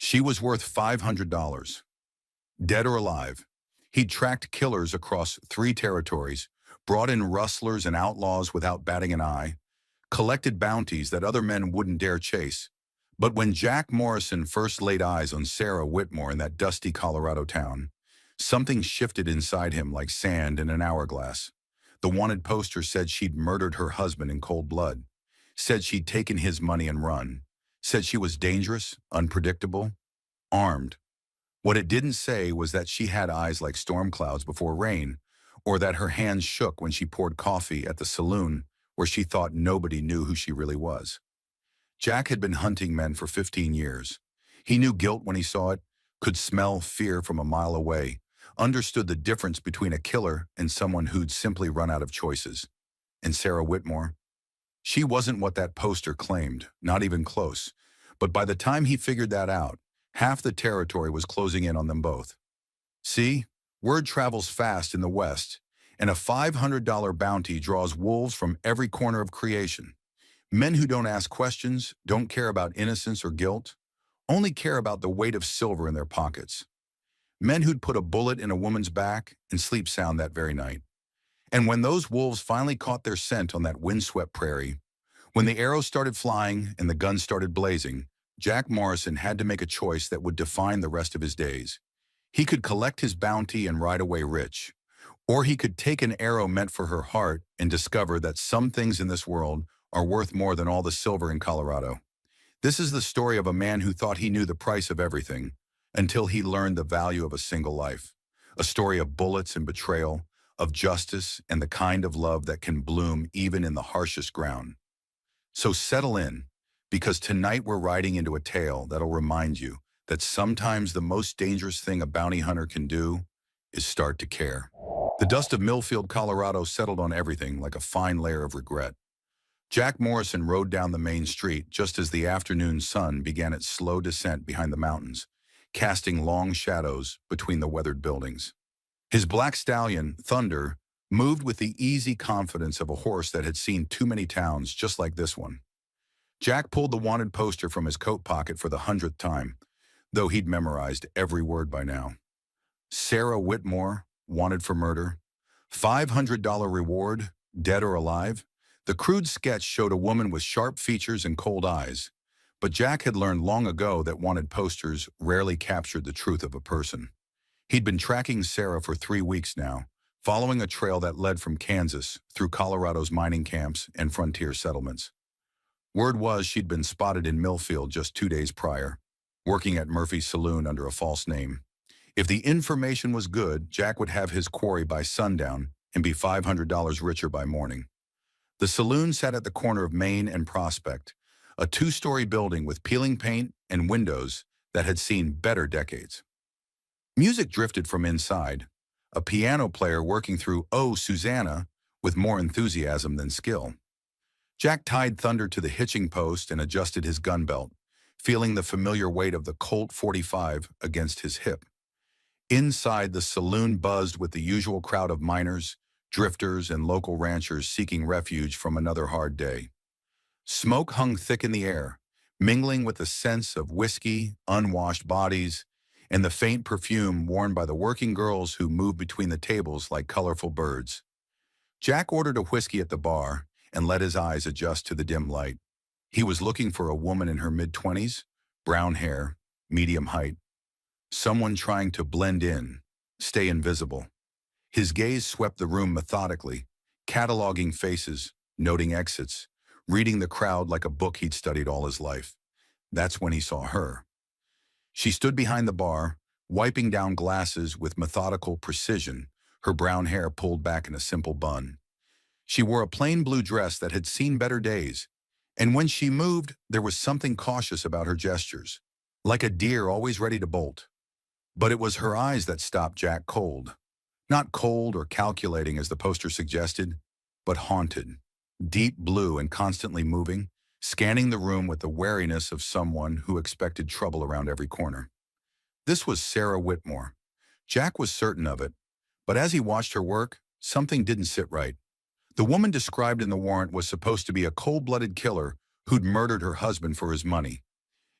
She was worth $500. Dead or alive, he'd tracked killers across 3 territories, brought in rustlers and outlaws without batting an eye, collected bounties that other men wouldn't dare chase. But when Jack Morrison first laid eyes on Sarah Whitmore in that dusty Colorado town, something shifted inside him like sand in an hourglass. The wanted poster said she'd murdered her husband in cold blood, said she'd taken his money and run, said she was dangerous, unpredictable, armed. What it didn't say was that she had eyes like storm clouds before rain, or that her hands shook when she poured coffee at the saloon where she thought nobody knew who she really was. Jack had been hunting men for 15 years. He knew guilt when he saw it, could smell fear from a mile away, understood the difference between a killer and someone who'd simply run out of choices. And Sarah Whitmore? She wasn't what that poster claimed, not even close. But by the time he figured that out, half the territory was closing in on them both. See, word travels fast in the West, and a $500 bounty draws wolves from every corner of creation. Men who don't ask questions, don't care about innocence or guilt, only care about the weight of silver in their pockets. Men who'd put a bullet in a woman's back and sleep sound that very night. And when those wolves finally caught their scent on that windswept prairie, when the arrows started flying and the guns started blazing, Jack Morrison had to make a choice that would define the rest of his days. He could collect his bounty and ride away rich, or he could take an arrow meant for her heart and discover that some things in this world are worth more than all the silver in Colorado. This is the story of a man who thought he knew the price of everything until he learned the value of a single life. A story of bullets and betrayal, of justice and the kind of love that can bloom even in the harshest ground. So settle in, because tonight we're riding into a tale that'll remind you that sometimes the most dangerous thing a bounty hunter can do is start to care. The dust of Millfield, Colorado settled on everything like a fine layer of regret. Jack Morrison rode down the main street just as the afternoon sun began its slow descent behind the mountains, casting long shadows between the weathered buildings. His black stallion, Thunder, moved with the easy confidence of a horse that had seen too many towns just like this one. Jack pulled the wanted poster from his coat pocket for the 100th time, though he'd memorized every word by now. Sarah Whitmore, wanted for murder. $500 reward, dead or alive. The crude sketch showed a woman with sharp features and cold eyes, but Jack had learned long ago that wanted posters rarely captured the truth of a person. He'd been tracking Sarah for 3 weeks now, following a trail that led from Kansas through Colorado's mining camps and frontier settlements. Word was she'd been spotted in Millfield just 2 days prior, working at Murphy's Saloon under a false name. If the information was good, Jack would have his quarry by sundown and be $500 richer by morning. The saloon sat at the corner of Main and Prospect, a 2-story building with peeling paint and windows that had seen better decades. Music drifted from inside, a piano player working through "Oh, Susanna" with more enthusiasm than skill. Jack tied Thunder to the hitching post and adjusted his gun belt, feeling the familiar weight of the Colt 45 against his hip. Inside, the saloon buzzed with the usual crowd of miners, drifters, and local ranchers seeking refuge from another hard day. Smoke hung thick in the air, mingling with the scents of whiskey, unwashed bodies, and the faint perfume worn by the working girls who moved between the tables like colorful birds. Jack ordered a whiskey at the bar and let his eyes adjust to the dim light. He was looking for a woman in her mid-20s, brown hair, medium height. Someone trying to blend in, stay invisible. His gaze swept the room methodically, cataloging faces, noting exits, reading the crowd like a book he'd studied all his life. That's when he saw her. She stood behind the bar, wiping down glasses with methodical precision, her brown hair pulled back in a simple bun. She wore a plain blue dress that had seen better days, and when she moved, there was something cautious about her gestures, like a deer always ready to bolt. But it was her eyes that stopped Jack cold. Not cold or calculating as the poster suggested, but haunted, deep blue and constantly moving, scanning the room with the wariness of someone who expected trouble around every corner. This was Sarah Whitmore. Jack was certain of it, but as he watched her work, something didn't sit right. The woman described in the warrant was supposed to be a cold-blooded killer who'd murdered her husband for his money.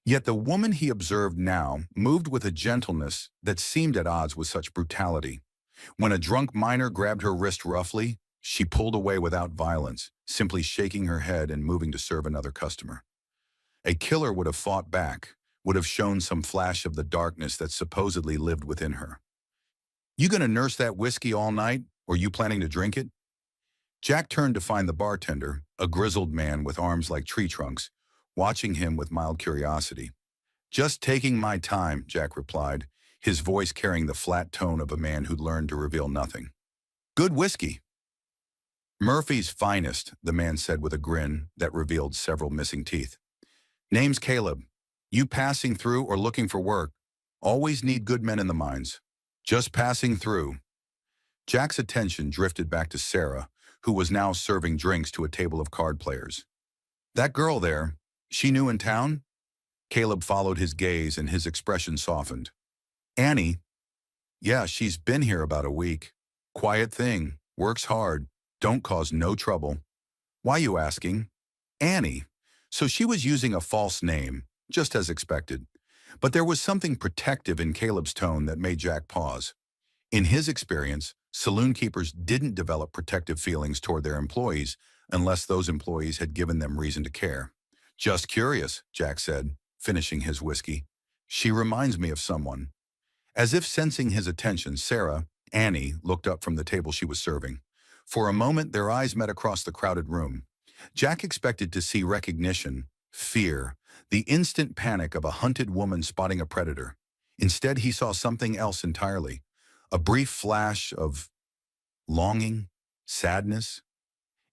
Yet the woman he observed now moved with a gentleness that seemed at odds with such brutality. When a drunk miner grabbed her wrist roughly, she pulled away without violence, simply shaking her head and moving to serve another customer. A killer would have fought back, would have shown some flash of the darkness that supposedly lived within her. "You gonna nurse that whiskey all night, or you planning to drink it?" Jack turned to find the bartender, a grizzled man with arms like tree trunks, watching him with mild curiosity. "Just taking my time," Jack replied, his voice carrying the flat tone of a man who'd learned to reveal nothing. "Good whiskey." "Murphy's finest," the man said with a grin that revealed several missing teeth. "Name's Caleb. You passing through or looking for work? Always need good men in the mines." "Just passing through." Jack's attention drifted back to Sarah, who was now serving drinks to a table of card players. "That girl there, she new in town?" Caleb followed his gaze and his expression softened. "Annie? Yeah, she's been here about a week. Quiet thing, works hard, don't cause no trouble." "Why you asking?" "Annie." So she was using a false name, just as expected. But there was something protective in Caleb's tone that made Jack pause. In his experience, saloon keepers didn't develop protective feelings toward their employees unless those employees had given them reason to care. "Just curious," Jack said, finishing his whiskey. "She reminds me of someone." As if sensing his attention, Sarah, Annie, looked up from the table she was serving. For a moment, their eyes met across the crowded room. Jack expected to see recognition, fear, the instant panic of a hunted woman spotting a predator. Instead, he saw something else entirely. A brief flash of longing, sadness.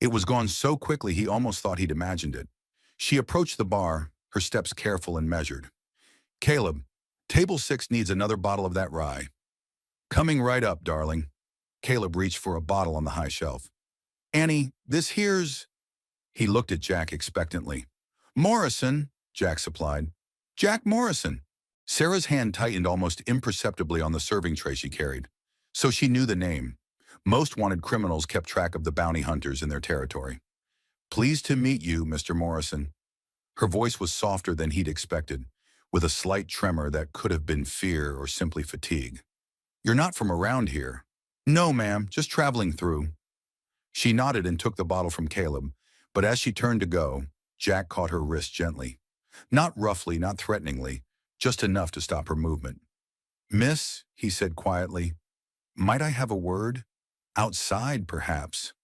It was gone so quickly he almost thought he'd imagined it. She approached the bar, her steps careful and measured. "Caleb, table 6 needs another bottle of that rye." "Coming right up, darling." Caleb reached for a bottle on the high shelf. "Annie, this here's..." He looked at Jack expectantly. "Morrison," Jack supplied. "Jack Morrison." Sarah's hand tightened almost imperceptibly on the serving tray she carried. So she knew the name. Most wanted criminals kept track of the bounty hunters in their territory. "Pleased to meet you, Mr. Morrison." Her voice was softer than he'd expected, with a slight tremor that could have been fear or simply fatigue. "You're not from around here." "No, ma'am, just traveling through." She nodded and took the bottle from Caleb, but as she turned to go, Jack caught her wrist gently. Not roughly, not threateningly, just enough to stop her movement. "Miss," he said quietly, "might I have a word? Outside, perhaps."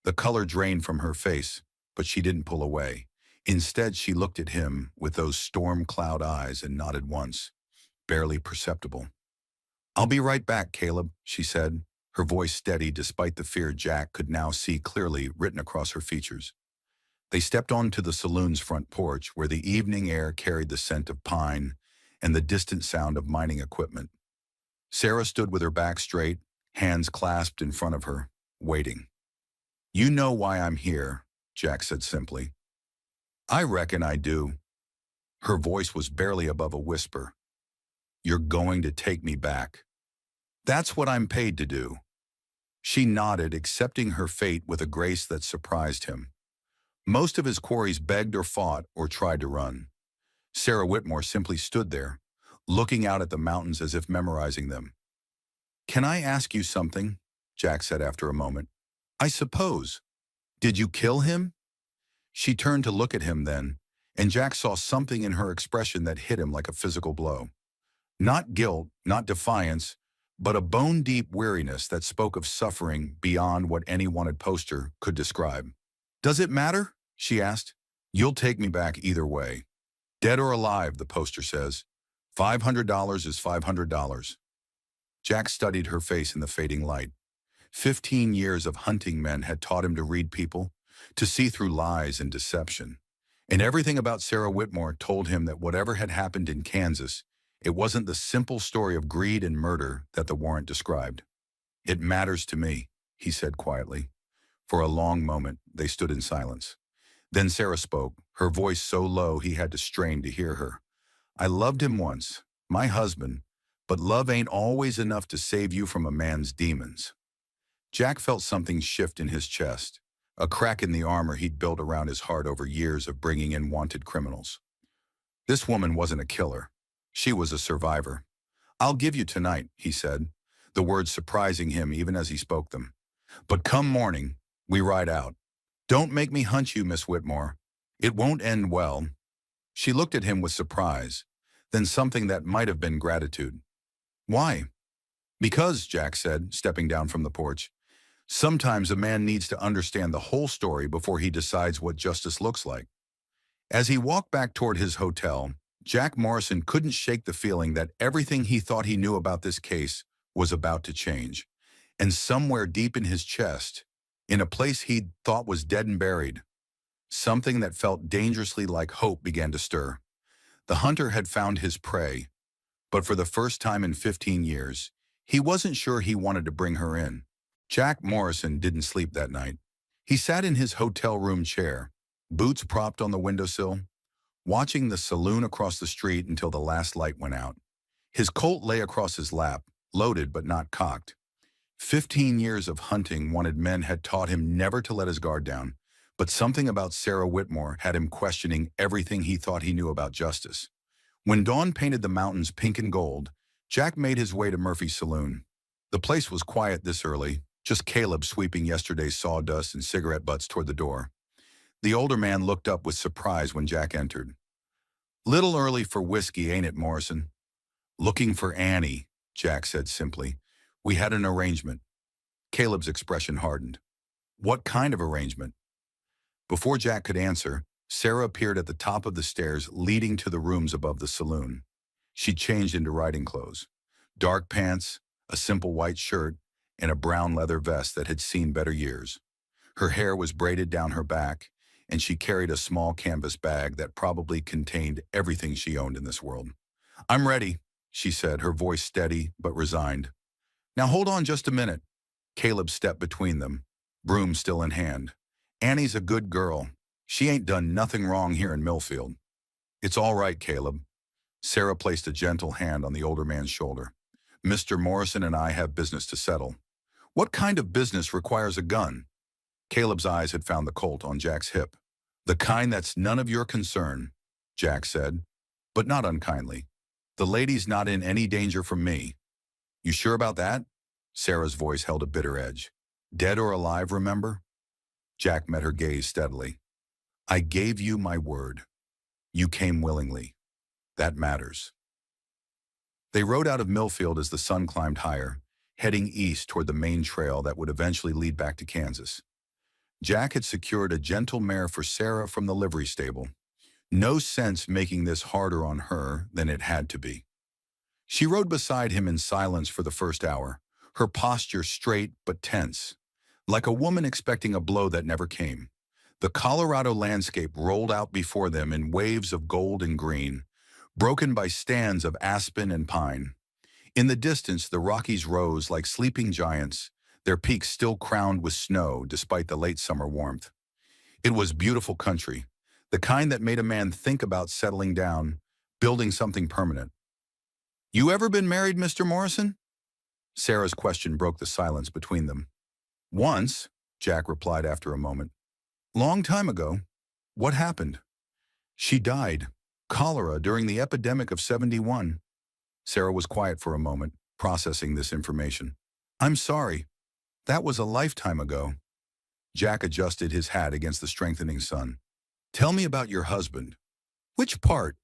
The color drained from her face, but she didn't pull away. Instead, she looked at him with those storm cloud eyes and nodded once, barely perceptible. "I'll be right back, Caleb," she said, her voice steady despite the fear Jack could now see clearly written across her features. They stepped onto the saloon's front porch where the evening air carried the scent of pine and the distant sound of mining equipment. Sarah stood with her back straight, hands clasped in front of her, waiting. "You know why I'm here," Jack said simply. "I reckon I do." Her voice was barely above a whisper. "You're going to take me back." "That's what I'm paid to do." She nodded, accepting her fate with a grace that surprised him. Most of his quarries begged or fought or tried to run. Sarah Whitmore simply stood there, looking out at the mountains as if memorizing them. "Can I ask you something?" Jack said after a moment. "I suppose. Did you kill him?" She turned to look at him then, and Jack saw something in her expression that hit him like a physical blow. Not guilt, not defiance, but a bone-deep weariness that spoke of suffering beyond what any wanted poster could describe. "Does it matter?" she asked. "You'll take me back either way. Dead or alive," the poster says. $500 is $500. Jack studied her face in the fading light. 15 years of hunting men had taught him to read people, to see through lies and deception. And everything about Sarah Whitmore told him that whatever had happened in Kansas, it wasn't the simple story of greed and murder that the warrant described. "It matters to me," he said quietly. For a long moment, they stood in silence. Then Sarah spoke, her voice so low he had to strain to hear her. "I loved him once, my husband, but love ain't always enough to save you from a man's demons." Jack felt something shift in his chest, a crack in the armor he'd built around his heart over years of bringing in wanted criminals. This woman wasn't a killer. She was a survivor. "I'll give you tonight," he said, the words surprising him even as he spoke them. "But come morning, we ride out. Don't make me hunt you, Miss Whitmore. It won't end well." She looked at him with surprise, then something that might have been gratitude. "Why?" "Because," Jack said, stepping down from the porch, "sometimes a man needs to understand the whole story before he decides what justice looks like." As he walked back toward his hotel, Jack Morrison couldn't shake the feeling that everything he thought he knew about this case was about to change. And somewhere deep in his chest, in a place he'd thought was dead and buried, something that felt dangerously like hope began to stir. The hunter had found his prey, but for the first time in 15 years, he wasn't sure he wanted to bring her in. Jack Morrison didn't sleep that night. He sat in his hotel room chair, boots propped on the windowsill, watching the saloon across the street until the last light went out. His Colt lay across his lap, loaded but not cocked. 15 years of hunting wanted men had taught him never to let his guard down, but something about Sarah Whitmore had him questioning everything he thought he knew about justice. When dawn painted the mountains pink and gold, Jack made his way to Murphy's saloon. The place was quiet this early, just Caleb sweeping yesterday's sawdust and cigarette butts toward the door. The older man looked up with surprise when Jack entered. "Little early for whiskey, ain't it, Morrison?" "Looking for Annie," Jack said simply. "We had an arrangement." Caleb's expression hardened. "What kind of arrangement?" Before Jack could answer, Sarah appeared at the top of the stairs leading to the rooms above the saloon. She changed into riding clothes. Dark pants, a simple white shirt, and a brown leather vest that had seen better years. Her hair was braided down her back, and she carried a small canvas bag that probably contained everything she owned in this world. "I'm ready," she said, her voice steady but resigned. "Now hold on just a minute." Caleb stepped between them, broom still in hand. "Annie's a good girl. She ain't done nothing wrong here in Millfield." "It's all right, Caleb." Sarah placed a gentle hand on the older man's shoulder. "Mr. Morrison and I have business to settle." "What kind of business requires a gun?" Caleb's eyes had found the Colt on Jack's hip. "The kind that's none of your concern," Jack said, but not unkindly. "The lady's not in any danger from me." "You sure about that?" Sarah's voice held a bitter edge. "Dead or alive, remember?" Jack met her gaze steadily. "I gave you my word. You came willingly. That matters." They rode out of Millfield as the sun climbed higher, heading east toward the main trail that would eventually lead back to Kansas. Jack had secured a gentle mare for Sarah from the livery stable. No sense making this harder on her than it had to be. She rode beside him in silence for the first hour, her posture straight but tense, like a woman expecting a blow that never came. The Colorado landscape rolled out before them in waves of gold and green, broken by stands of aspen and pine. In the distance, the Rockies rose like sleeping giants, their peaks still crowned with snow despite the late summer warmth. It was beautiful country, the kind that made a man think about settling down, building something permanent. "You ever been married, Mr. Morrison?" Sarah's question broke the silence between them. "Once," Jack replied after a moment. "Long time ago." "What happened?" "She died. Cholera during the epidemic of '71. Sarah was quiet for a moment, processing this information. "I'm sorry. That was a lifetime ago." Jack adjusted his hat against the strengthening sun. "Tell me about your husband." "Which part?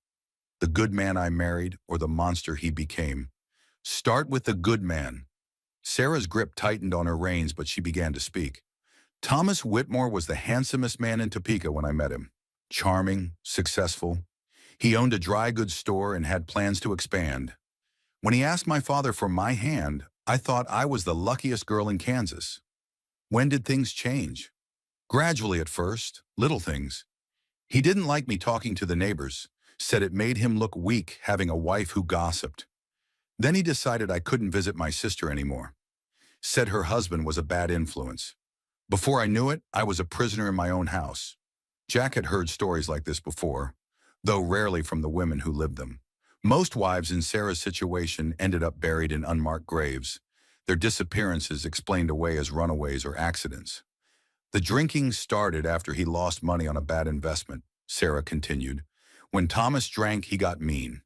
The good man I married or the monster he became?" "Start with the good man." Sarah's grip tightened on her reins, but she began to speak. "Thomas Whitmore was the handsomest man in Topeka when I met him. Charming, successful. He owned a dry goods store and had plans to expand. When he asked my father for my hand, I thought I was the luckiest girl in Kansas. When did things change? Gradually at first, little things. He didn't like me talking to the neighbors, said it made him look weak having a wife who gossiped. Then he decided I couldn't visit my sister anymore. Said her husband was a bad influence. Before I knew it, I was a prisoner in my own house." Jack had heard stories like this before, though rarely from the women who lived them. Most wives in Sarah's situation ended up buried in unmarked graves, their disappearances explained away as runaways or accidents. "The drinking started after he lost money on a bad investment," Sarah continued. When Thomas drank, he got mean.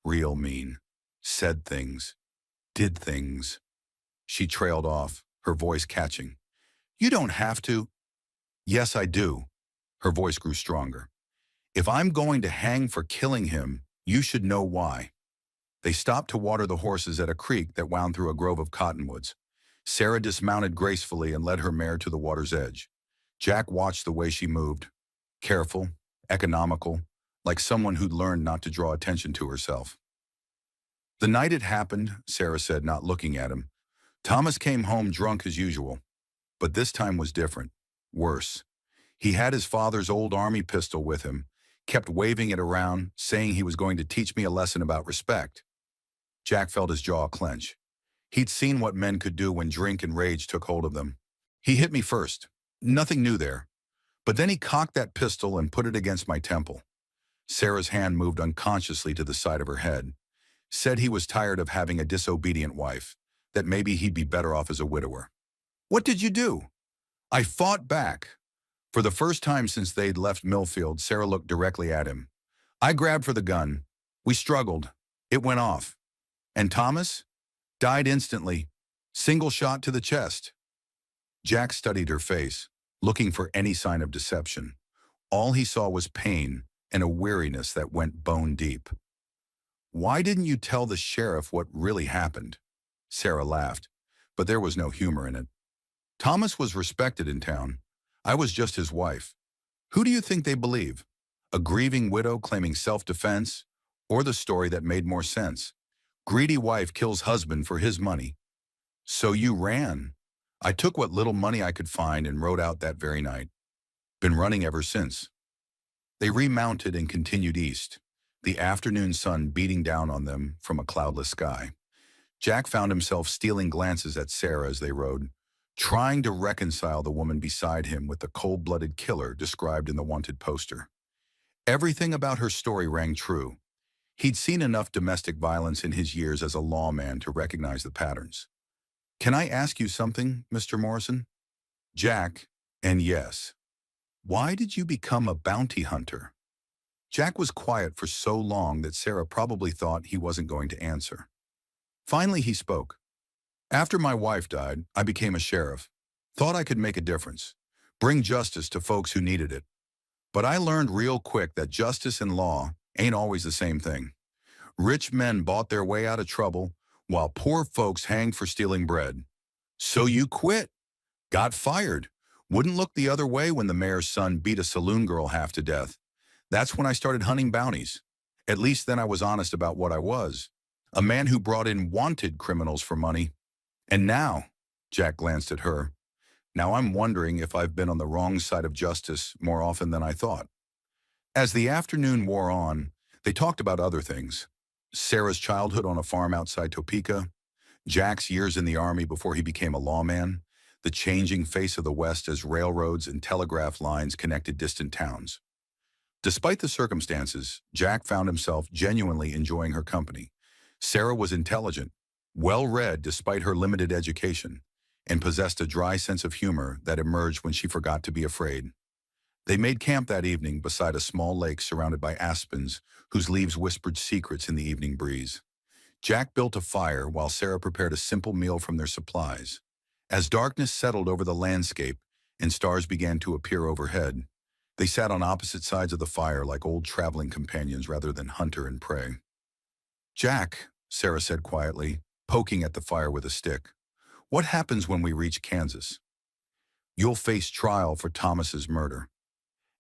Real mean. Said things. Did things. She trailed off, her voice catching. You don't have to. Yes, I do. Her voice grew stronger. If I'm going to hang for killing him, you should know why. They stopped to water the horses at a creek that wound through a grove of cottonwoods. Sarah dismounted gracefully and led her mare to the water's edge. Jack watched the way she moved. Careful, economical, like someone who'd learned not to draw attention to herself. The night it happened, Sarah said, not looking at him, Thomas came home drunk as usual. But this time was different. Worse. He had his father's old army pistol with him, kept waving it around, saying he was going to teach me a lesson about respect. Jack felt his jaw clench. He'd seen what men could do when drink and rage took hold of them. He hit me first. Nothing new there. But then he cocked that pistol and put it against my temple. Sarah's hand moved unconsciously to the side of her head. Said he was tired of having a disobedient wife, that maybe he'd be better off as a widower. What did you do? I fought back. For the first time since they'd left Millfield, Sarah looked directly at him. I grabbed for the gun. We struggled. It went off. And Thomas? Died instantly. Single shot to the chest. Jack studied her face, looking for any sign of deception. All he saw was pain and a weariness that went bone deep. Why didn't you tell the sheriff what really happened? Sarah laughed, but there was no humor in it. Thomas was respected in town. I was just his wife. Who do you think they believe? A grieving widow claiming self-defense, or the story that made more sense? Greedy wife kills husband for his money. So you ran. I took what little money I could find and rode out that very night. Been running ever since. They remounted and continued east, the afternoon sun beating down on them from a cloudless sky. Jack found himself stealing glances at Sarah as they rode, trying to reconcile the woman beside him with the cold-blooded killer described in the wanted poster. Everything about her story rang true. He'd seen enough domestic violence in his years as a lawman to recognize the patterns. Can I ask you something, Mr. Morrison? Jack, and yes. Why did you become a bounty hunter? Jack was quiet for so long that Sarah probably thought he wasn't going to answer. Finally, he spoke. After my wife died, I became a sheriff. Thought I could make a difference, bring justice to folks who needed it. But I learned real quick that justice and law ain't always the same thing. Rich men bought their way out of trouble, while poor folks hanged for stealing bread. So you quit. Got fired. Wouldn't look the other way when the mayor's son beat a saloon girl half to death. That's when I started hunting bounties. At least then I was honest about what I was. A man who brought in wanted criminals for money. And now, Jack glanced at her, now I'm wondering if I've been on the wrong side of justice more often than I thought. As the afternoon wore on, they talked about other things. Sarah's childhood on a farm outside Topeka, Jack's years in the Army before he became a lawman, the changing face of the West as railroads and telegraph lines connected distant towns. Despite the circumstances, Jack found himself genuinely enjoying her company. Sarah was intelligent, well-read despite her limited education, and possessed a dry sense of humor that emerged when she forgot to be afraid. They made camp that evening beside a small lake surrounded by aspens whose leaves whispered secrets in the evening breeze. Jack built a fire while Sarah prepared a simple meal from their supplies. As darkness settled over the landscape and stars began to appear overhead, they sat on opposite sides of the fire like old traveling companions rather than hunter and prey. Jack, Sarah said quietly, poking at the fire with a stick, what happens when we reach Kansas? You'll face trial for Thomas's murder.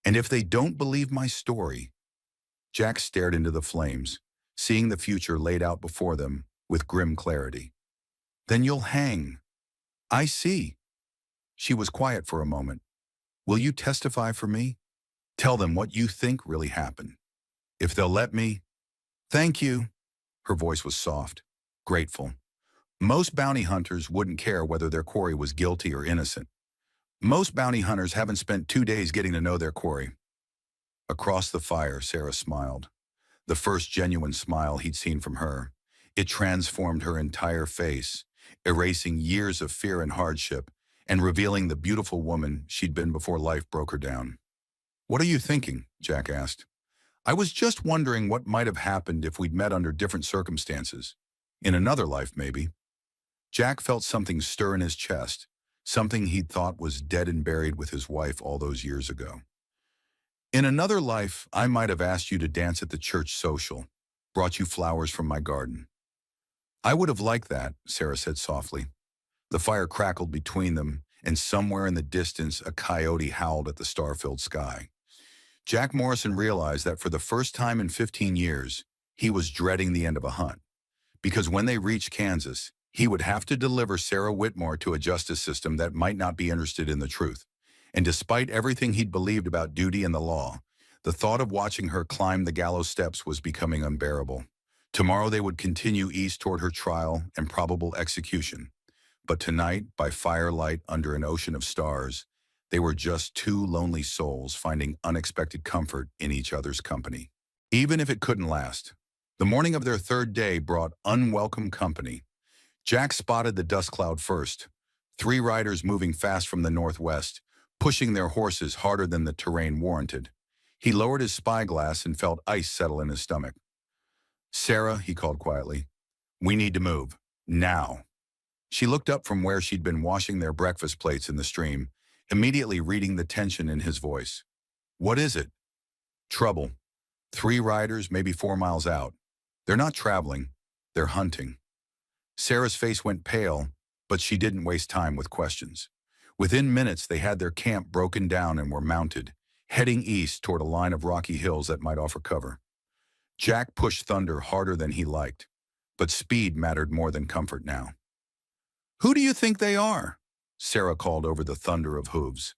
And if they don't believe my story, Jack stared into the flames, seeing the future laid out before them with grim clarity. Then you'll hang. I see. She was quiet for a moment. Will you testify for me? Tell them what you think really happened. If they'll let me. Thank you. Her voice was soft, grateful. Most bounty hunters wouldn't care whether their quarry was guilty or innocent. Most bounty hunters haven't spent 2 days getting to know their quarry. Across the fire, Sarah smiled. The first genuine smile he'd seen from her. It transformed her entire face, erasing years of fear and hardship, and revealing the beautiful woman she'd been before life broke her down. What are you thinking? Jack asked. I was just wondering what might have happened if we'd met under different circumstances. In another life, maybe. Jack felt something stir in his chest, something he'd thought was dead and buried with his wife all those years ago. In another life, I might have asked you to dance at the church social, brought you flowers from my garden. I would have liked that, Sarah said softly. The fire crackled between them, and somewhere in the distance a coyote howled at the star-filled sky. Jack Morrison realized that for the first time in 15 years, he was dreading the end of a hunt. Because when they reached Kansas, he would have to deliver Sarah Whitmore to a justice system that might not be interested in the truth. And despite everything he'd believed about duty and the law, the thought of watching her climb the gallows steps was becoming unbearable. Tomorrow they would continue east toward her trial and probable execution. But tonight, by firelight under an ocean of stars, they were just two lonely souls finding unexpected comfort in each other's company. Even if it couldn't last. The morning of their third day brought unwelcome company. Jack spotted the dust cloud first, three riders moving fast from the northwest, pushing their horses harder than the terrain warranted. He lowered his spyglass and felt ice settle in his stomach. "Sarah," he called quietly, "we need to move. Now." She looked up from where she'd been washing their breakfast plates in the stream, immediately reading the tension in his voice. "What is it?" "Trouble. Three riders, maybe 4 miles out. They're not traveling, they're hunting." Sarah's face went pale, but she didn't waste time with questions. Within minutes, they had their camp broken down and were mounted, heading east toward a line of rocky hills that might offer cover. Jack pushed Thunder harder than he liked, but speed mattered more than comfort now. "Who do you think they are?" Sarah called over the thunder of hooves.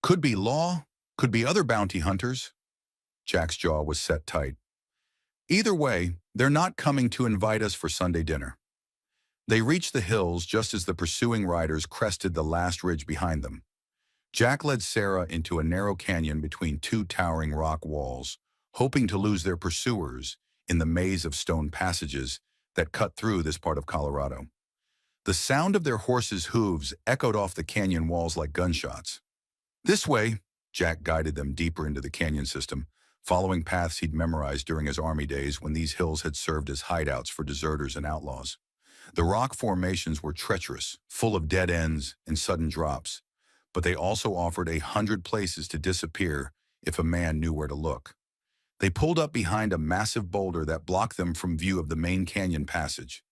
"Could be law, could be other bounty hunters." Jack's jaw was set tight. "Either way, they're not coming to invite us for Sunday dinner." They reached the hills just as the pursuing riders crested the last ridge behind them. Jack led Sarah into a narrow canyon between two towering rock walls, hoping to lose their pursuers in the maze of stone passages that cut through this part of Colorado. The sound of their horses' hooves echoed off the canyon walls like gunshots. "This way," Jack guided them deeper into the canyon system, following paths he'd memorized during his Army days when these hills had served as hideouts for deserters and outlaws. The rock formations were treacherous, full of dead ends and sudden drops, but they also offered 100 places to disappear if a man knew where to look. They pulled up behind a massive boulder that blocked them from view of the main canyon passage.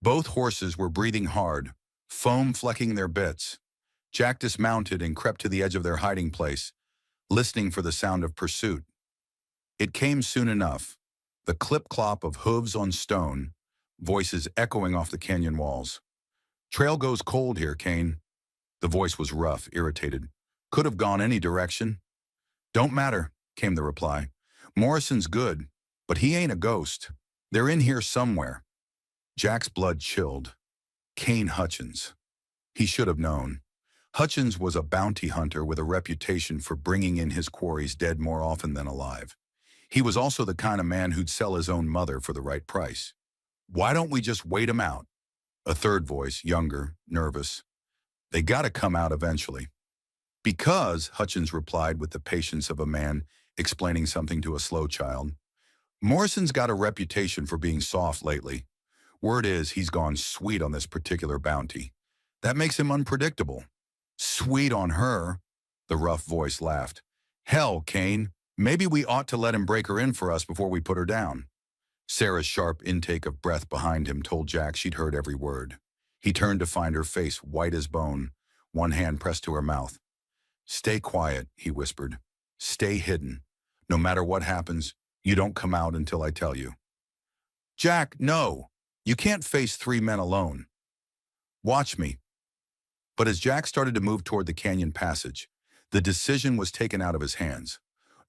Both horses were breathing hard, foam flecking their bits. Jack dismounted and crept to the edge of their hiding place, listening for the sound of pursuit. It came soon enough, the clip-clop of hooves on stone, voices echoing off the canyon walls. "Trail goes cold here, Kane." The voice was rough, irritated. "Could have gone any direction." "Don't matter," came the reply. "Morrison's good, but he ain't a ghost. They're in here somewhere." Jack's blood chilled. Kane Hutchins. He should have known. Hutchins was a bounty hunter with a reputation for bringing in his quarries dead more often than alive. He was also the kind of man who'd sell his own mother for the right price. "Why don't we just wait him out?" A third voice, younger, nervous. "They gotta come out eventually." "Because," Hutchins replied with the patience of a man explaining something to a slow child, "Morrison's got a reputation for being soft lately. Word is he's gone sweet on this particular bounty. That makes him unpredictable." "Sweet on her," the rough voice laughed. "Hell, Kane, maybe we ought to let him break her in for us before we put her down." Sarah's sharp intake of breath behind him told Jack she'd heard every word. He turned to find her face white as bone, one hand pressed to her mouth. "Stay quiet," he whispered. "Stay hidden. No matter what happens, you don't come out until I tell you." "Jack, no! You can't face 3 men alone." "Watch me." But as Jack started to move toward the canyon passage, the decision was taken out of his hands.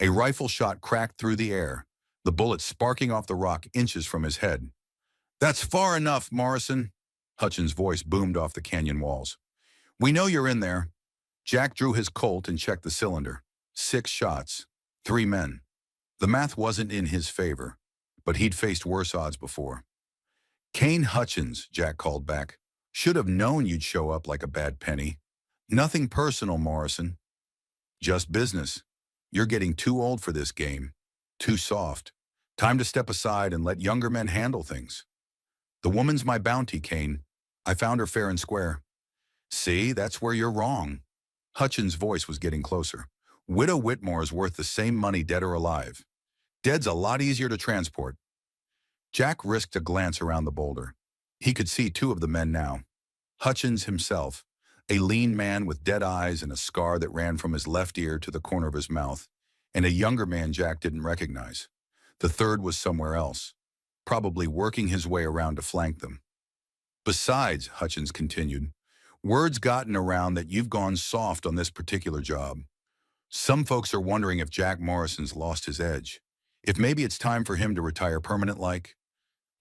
A rifle shot cracked through the air, the bullet sparking off the rock inches from his head. "That's far enough, Morrison," Hutchins' voice boomed off the canyon walls. "We know you're in there." Jack drew his Colt and checked the cylinder. 6 shots, 3 men. The math wasn't in his favor, but he'd faced worse odds before. "Kane Hutchins," Jack called back. "Should have known you'd show up like a bad penny. Nothing personal, Morrison. Just business. You're getting too old for this game." Too soft. Time to step aside and let younger men handle things. The woman's my bounty, Kane. I found her fair and square. See, that's where you're wrong. Hutchins' voice was getting closer. Widow Whitmore is worth the same money dead or alive. Dead's a lot easier to transport. Jack risked a glance around the boulder. He could see two of the men now. Hutchins himself, a lean man with dead eyes and a scar that ran from his left ear to the corner of his mouth, and a younger man Jack didn't recognize. The third was somewhere else, probably working his way around to flank them. Besides, Hutchins continued, word's gotten around that you've gone soft on this particular job. Some folks are wondering if Jack Morrison's lost his edge. If maybe it's time for him to retire permanent-like.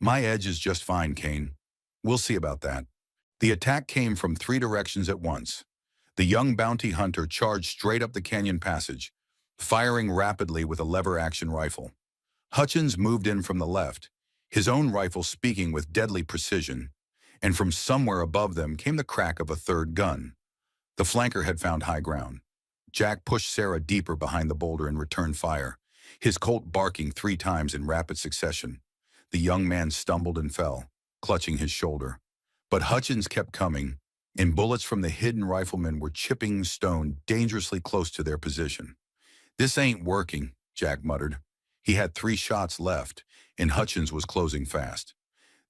My edge is just fine, Kane. We'll see about that. The attack came from three directions at once. The young bounty hunter charged straight up the canyon passage, firing rapidly with a lever-action rifle. Hutchins moved in from the left, his own rifle speaking with deadly precision, and from somewhere above them came the crack of a third gun. The flanker had found high ground. Jack pushed Sarah deeper behind the boulder and returned fire, his Colt barking 3 times in rapid succession. The young man stumbled and fell, clutching his shoulder. But Hutchins kept coming, and bullets from the hidden riflemen were chipping stone dangerously close to their position. This ain't working, Jack muttered. He had 3 shots left, and Hutchins was closing fast.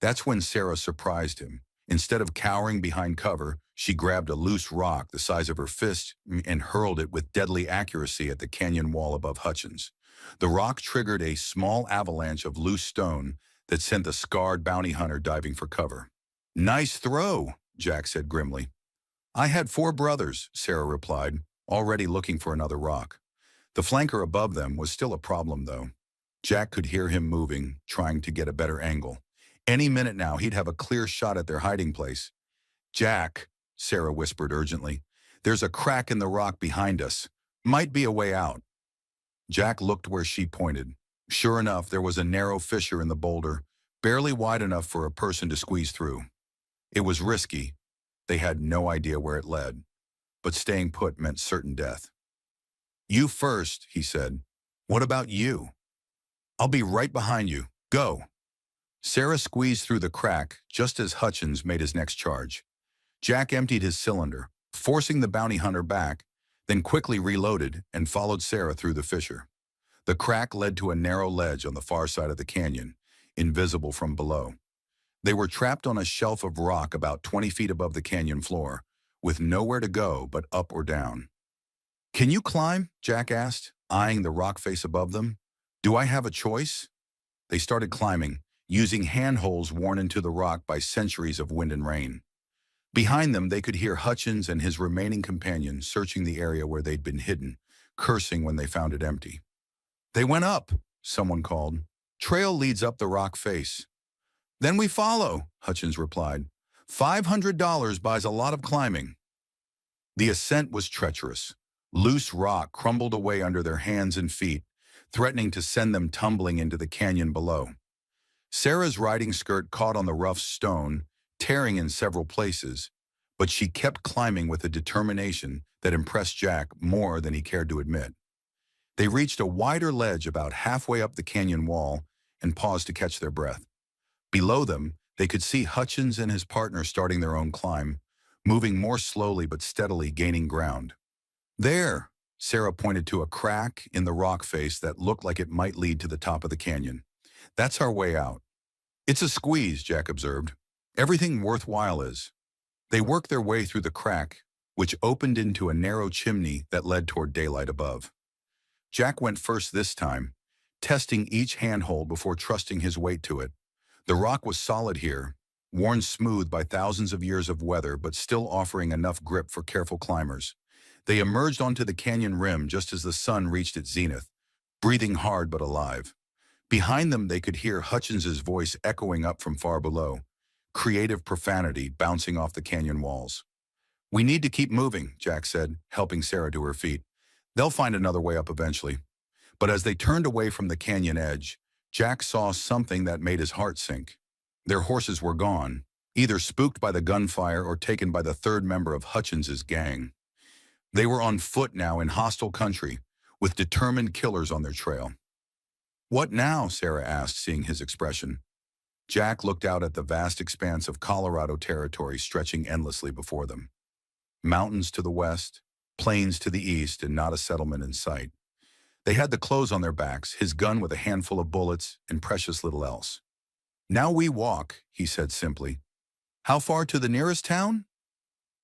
That's when Sarah surprised him. Instead of cowering behind cover, she grabbed a loose rock the size of her fist and hurled it with deadly accuracy at the canyon wall above Hutchins. The rock triggered a small avalanche of loose stone that sent the scarred bounty hunter diving for cover. Nice throw, Jack said grimly. I had 4 brothers, Sarah replied, already looking for another rock. The flanker above them was still a problem, though. Jack could hear him moving, trying to get a better angle. Any minute now, he'd have a clear shot at their hiding place. Jack, Sarah whispered urgently, there's a crack in the rock behind us. Might be a way out. Jack looked where she pointed. Sure enough, there was a narrow fissure in the boulder, barely wide enough for a person to squeeze through. It was risky. They had no idea where it led, but staying put meant certain death. You first, he said. What about you? I'll be right behind you. Go. Sarah squeezed through the crack just as Hutchins made his next charge. Jack emptied his cylinder, forcing the bounty hunter back, then quickly reloaded and followed Sarah through the fissure. The crack led to a narrow ledge on the far side of the canyon, invisible from below. They were trapped on a shelf of rock about 20 feet above the canyon floor, with nowhere to go but up or down. Can you climb? Jack asked, eyeing the rock face above them. Do I have a choice? They started climbing, using handholds worn into the rock by centuries of wind and rain. Behind them, they could hear Hutchins and his remaining companion searching the area where they'd been hidden, cursing when they found it empty. They went up, someone called. Trail leads up the rock face. Then we follow, Hutchins replied. $500 buys a lot of climbing. The ascent was treacherous. Loose rock crumbled away under their hands and feet, threatening to send them tumbling into the canyon below. Sarah's riding skirt caught on the rough stone, tearing in several places, but she kept climbing with a determination that impressed Jack more than he cared to admit. They reached a wider ledge about halfway up the canyon wall and paused to catch their breath. Below them, they could see Hutchins and his partner starting their own climb, moving more slowly but steadily gaining ground. There, Sarah pointed to a crack in the rock face that looked like it might lead to the top of the canyon. That's our way out. It's a squeeze, Jack observed. Everything worthwhile is. They worked their way through the crack, which opened into a narrow chimney that led toward daylight above. Jack went first this time, testing each handhold before trusting his weight to it. The rock was solid here, worn smooth by thousands of years of weather, but still offering enough grip for careful climbers. They emerged onto the canyon rim just as the sun reached its zenith, breathing hard but alive. Behind them, they could hear Hutchins's voice echoing up from far below, creative profanity bouncing off the canyon walls. We need to keep moving, Jack said, helping Sarah to her feet. They'll find another way up eventually. But as they turned away from the canyon edge, Jack saw something that made his heart sink. Their horses were gone, either spooked by the gunfire or taken by the third member of Hutchins's gang. They were on foot now in hostile country, with determined killers on their trail. What now? Sarah asked, seeing his expression. Jack looked out at the vast expanse of Colorado territory stretching endlessly before them. Mountains to the west, plains to the east, and not a settlement in sight. They had the clothes on their backs, his gun with a handful of bullets, and precious little else. Now we walk, he said simply. How far to the nearest town?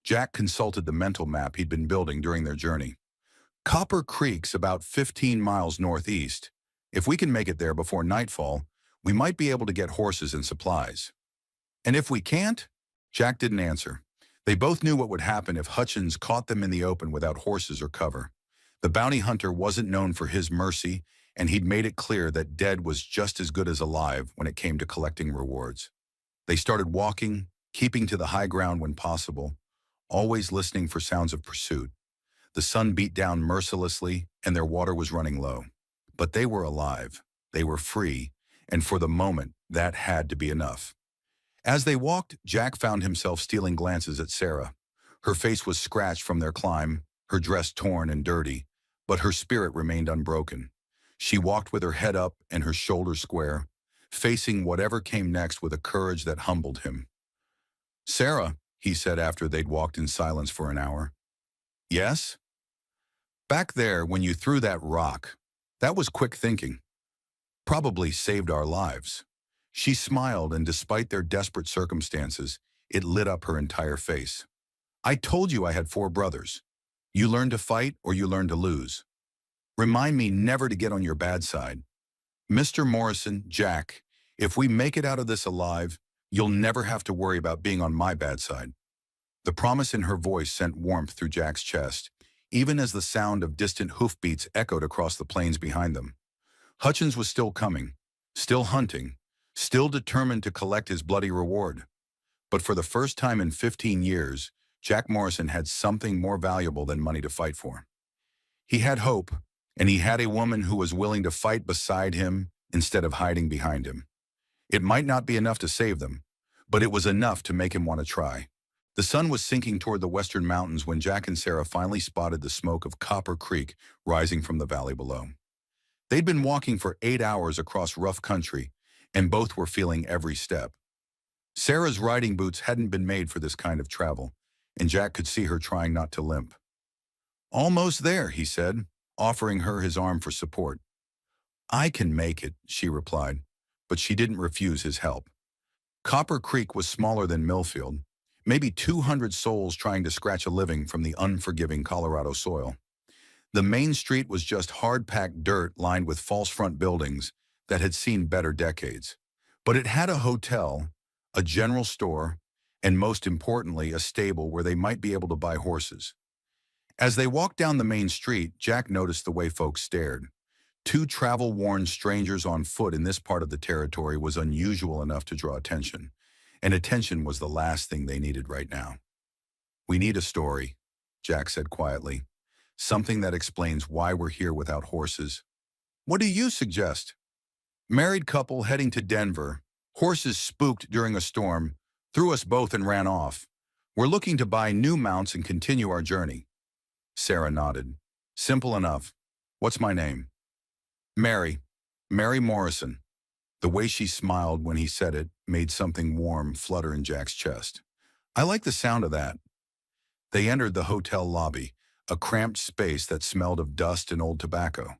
Jack consulted the mental map he'd been building during their journey. Copper Creek's about 15 miles northeast. If we can make it there before nightfall, we might be able to get horses and supplies. And if we can't? Jack didn't answer. They both knew what would happen if Hutchins caught them in the open without horses or cover. The bounty hunter wasn't known for his mercy, and he'd made it clear that dead was just as good as alive when it came to collecting rewards. They started walking, keeping to the high ground when possible, always listening for sounds of pursuit. The sun beat down mercilessly, and their water was running low. But they were alive, they were free, and for the moment, that had to be enough. As they walked, Jack found himself stealing glances at Sarah. Her face was scratched from their climb, her dress torn and dirty, but her spirit remained unbroken. She walked with her head up and her shoulders square, facing whatever came next with a courage that humbled him. "Sarah," he said after they'd walked in silence for an hour. "Yes?" "Back there, when you threw that rock, that was quick thinking. Probably saved our lives." She smiled, and despite their desperate circumstances, it lit up her entire face. "I told you I had 4 brothers. You learn to fight or you learn to lose. Remind me never to get on your bad side. Mr. Morrison, Jack, if we make it out of this alive, you'll never have to worry about being on my bad side." The promise in her voice sent warmth through Jack's chest, even as the sound of distant hoofbeats echoed across the plains behind them. Hutchins was still coming, still hunting, still determined to collect his bloody reward. But for the first time in 15 years, Jack Morrison had something more valuable than money to fight for. He had hope, and he had a woman who was willing to fight beside him instead of hiding behind him. It might not be enough to save them, but it was enough to make him want to try. The sun was sinking toward the western mountains when Jack and Sarah finally spotted the smoke of Copper Creek rising from the valley below. They'd been walking for 8 hours across rough country, and both were feeling every step. Sarah's riding boots hadn't been made for this kind of travel, and Jack could see her trying not to limp. "Almost there," he said, offering her his arm for support. "I can make it," she replied, but she didn't refuse his help. Copper Creek was smaller than Millfield, maybe 200 souls trying to scratch a living from the unforgiving Colorado soil. The main street was just hard-packed dirt lined with false front buildings that had seen better decades. But it had a hotel, a general store, and most importantly, a stable where they might be able to buy horses. As they walked down the main street, Jack noticed the way folks stared. 2 travel-worn strangers on foot in this part of the territory was unusual enough to draw attention, and attention was the last thing they needed right now. "We need a story," Jack said quietly. "Something that explains why we're here without horses." "What do you suggest?" "Married couple heading to Denver. Horses spooked during a storm, threw us both and ran off. We're looking to buy new mounts and continue our journey." Sarah nodded. "Simple enough. What's my name?" "Mary. Mary Morrison." The way she smiled when he said it made something warm flutter in Jack's chest. "I like the sound of that." They entered the hotel lobby, a cramped space that smelled of dust and old tobacco.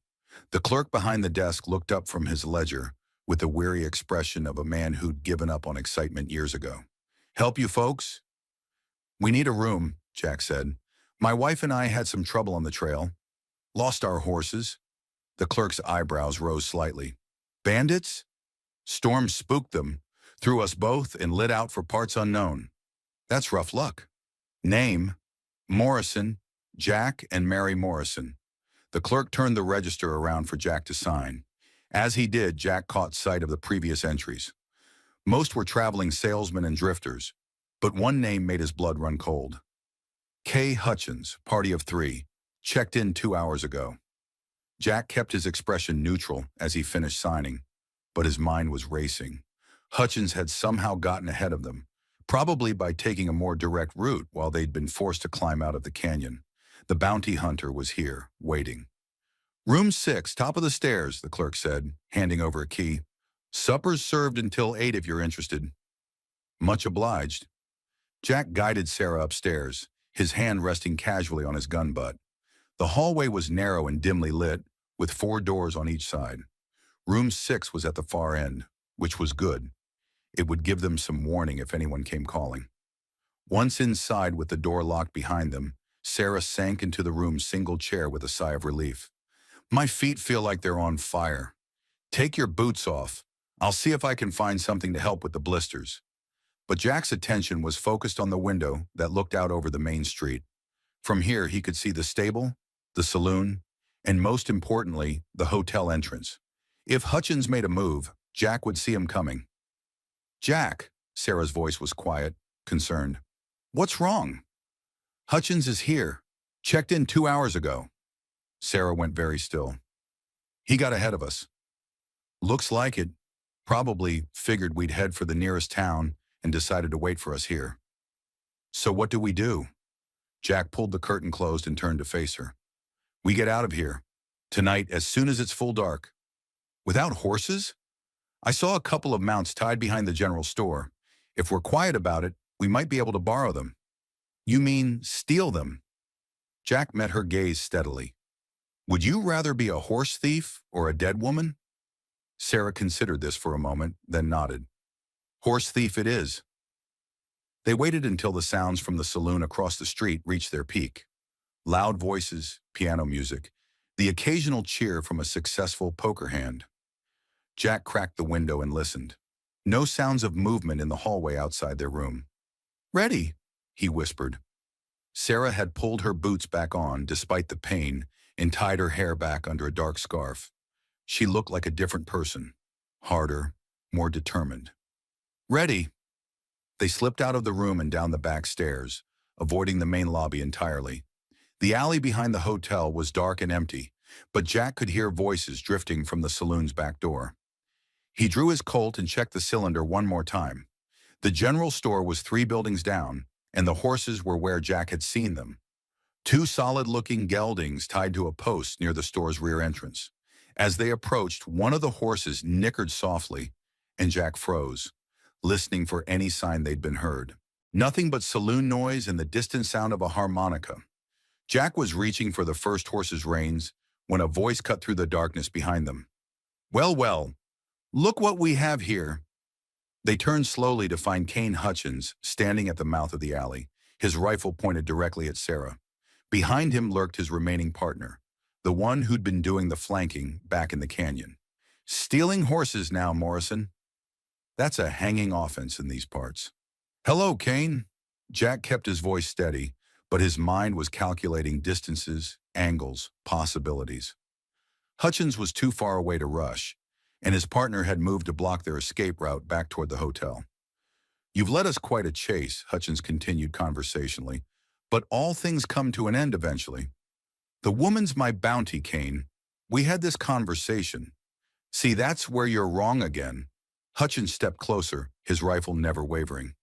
The clerk behind the desk looked up from his ledger with the weary expression of a man who'd given up on excitement years ago. "Help you folks?" "We need a room," Jack said. "My wife and I had some trouble on the trail. Lost our horses." The clerk's eyebrows rose slightly. "Bandits?" "Storm spooked them, threw us both, and lit out for parts unknown." "That's rough luck." "Name?" "Morrison, Jack and Mary Morrison." The clerk turned the register around for Jack to sign. As he did, Jack caught sight of the previous entries. Most were traveling salesmen and drifters, but one name made his blood run cold. K. Hutchins, party of 3, checked in 2 hours ago. Jack kept his expression neutral as he finished signing, but his mind was racing. Hutchins had somehow gotten ahead of them, probably by taking a more direct route while they'd been forced to climb out of the canyon. The bounty hunter was here, waiting. Room 6, top of the stairs, the clerk said, handing over a key. Supper's served until 8 if you're interested. Much obliged. Jack guided Sarah upstairs, his hand resting casually on his gun butt. The hallway was narrow and dimly lit, with 4 doors on each side. Room 6 was at the far end, which was good. It would give them some warning if anyone came calling. Once inside with the door locked behind them, Sarah sank into the room's single chair with a sigh of relief. My feet feel like they're on fire. Take your boots off. I'll see if I can find something to help with the blisters. But Jack's attention was focused on the window that looked out over the main street. From here, he could see the stable, the saloon, and most importantly, the hotel entrance. If Hutchins made a move, Jack would see him coming. Jack, Sarah's voice was quiet, concerned. What's wrong? Hutchins is here. Checked in 2 hours ago. Sarah went very still. He got ahead of us. Looks like it. Probably figured we'd head for the nearest town and decided to wait for us here. So what do we do? Jack pulled the curtain closed and turned to face her. We get out of here. Tonight, as soon as it's full dark. Without horses? I saw a couple of mounts tied behind the general store. If we're quiet about it, we might be able to borrow them. You mean steal them? Jack met her gaze steadily. Would you rather be a horse thief or a dead woman? Sarah considered this for a moment, then nodded. Horse thief it is. They waited until the sounds from the saloon across the street reached their peak. Loud voices, piano music, the occasional cheer from a successful poker hand. Jack cracked the window and listened. No sounds of movement in the hallway outside their room. Ready, he whispered. Sarah had pulled her boots back on despite the pain and tied her hair back under a dark scarf. She looked like a different person, harder, more determined. Ready. They slipped out of the room and down the back stairs, avoiding the main lobby entirely. The alley behind the hotel was dark and empty, but Jack could hear voices drifting from the saloon's back door. He drew his Colt and checked the cylinder one more time. The general store was 3 buildings down, and the horses were where Jack had seen them. 2 solid-looking geldings tied to a post near the store's rear entrance. As they approached, one of the horses nickered softly, and Jack froze, listening for any sign they'd been heard. Nothing but saloon noise and the distant sound of a harmonica. Jack was reaching for the first horse's reins when a voice cut through the darkness behind them. Well, well, look what we have here. They turned slowly to find Cain Hutchins standing at the mouth of the alley, his rifle pointed directly at Sarah. Behind him lurked his remaining partner, the one who'd been doing the flanking back in the canyon. Stealing horses now, Morrison. That's a hanging offense in these parts. Hello, Cain. Jack kept his voice steady, but his mind was calculating distances, angles, possibilities. Hutchins was too far away to rush, and his partner had moved to block their escape route back toward the hotel. You've led us quite a chase, Hutchins continued conversationally, but all things come to an end eventually. The woman's my bounty, Cain. We had this conversation. See, that's where you're wrong again. Hutchins stepped closer, his rifle never wavering.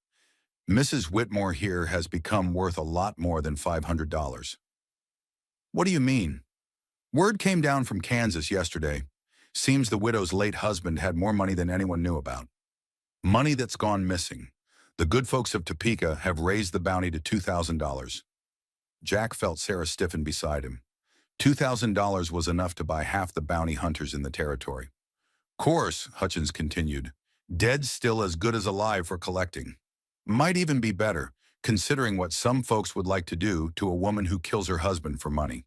Mrs. Whitmore here has become worth a lot more than $500. What do you mean? Word came down from Kansas yesterday. Seems the widow's late husband had more money than anyone knew about. Money that's gone missing. The good folks of Topeka have raised the bounty to $2,000. Jack felt Sarah stiffen beside him. $2,000 was enough to buy half the bounty hunters in the territory. Course, Hutchins continued, dead still as good as alive for collecting. Might even be better, considering what some folks would like to do to a woman who kills her husband for money.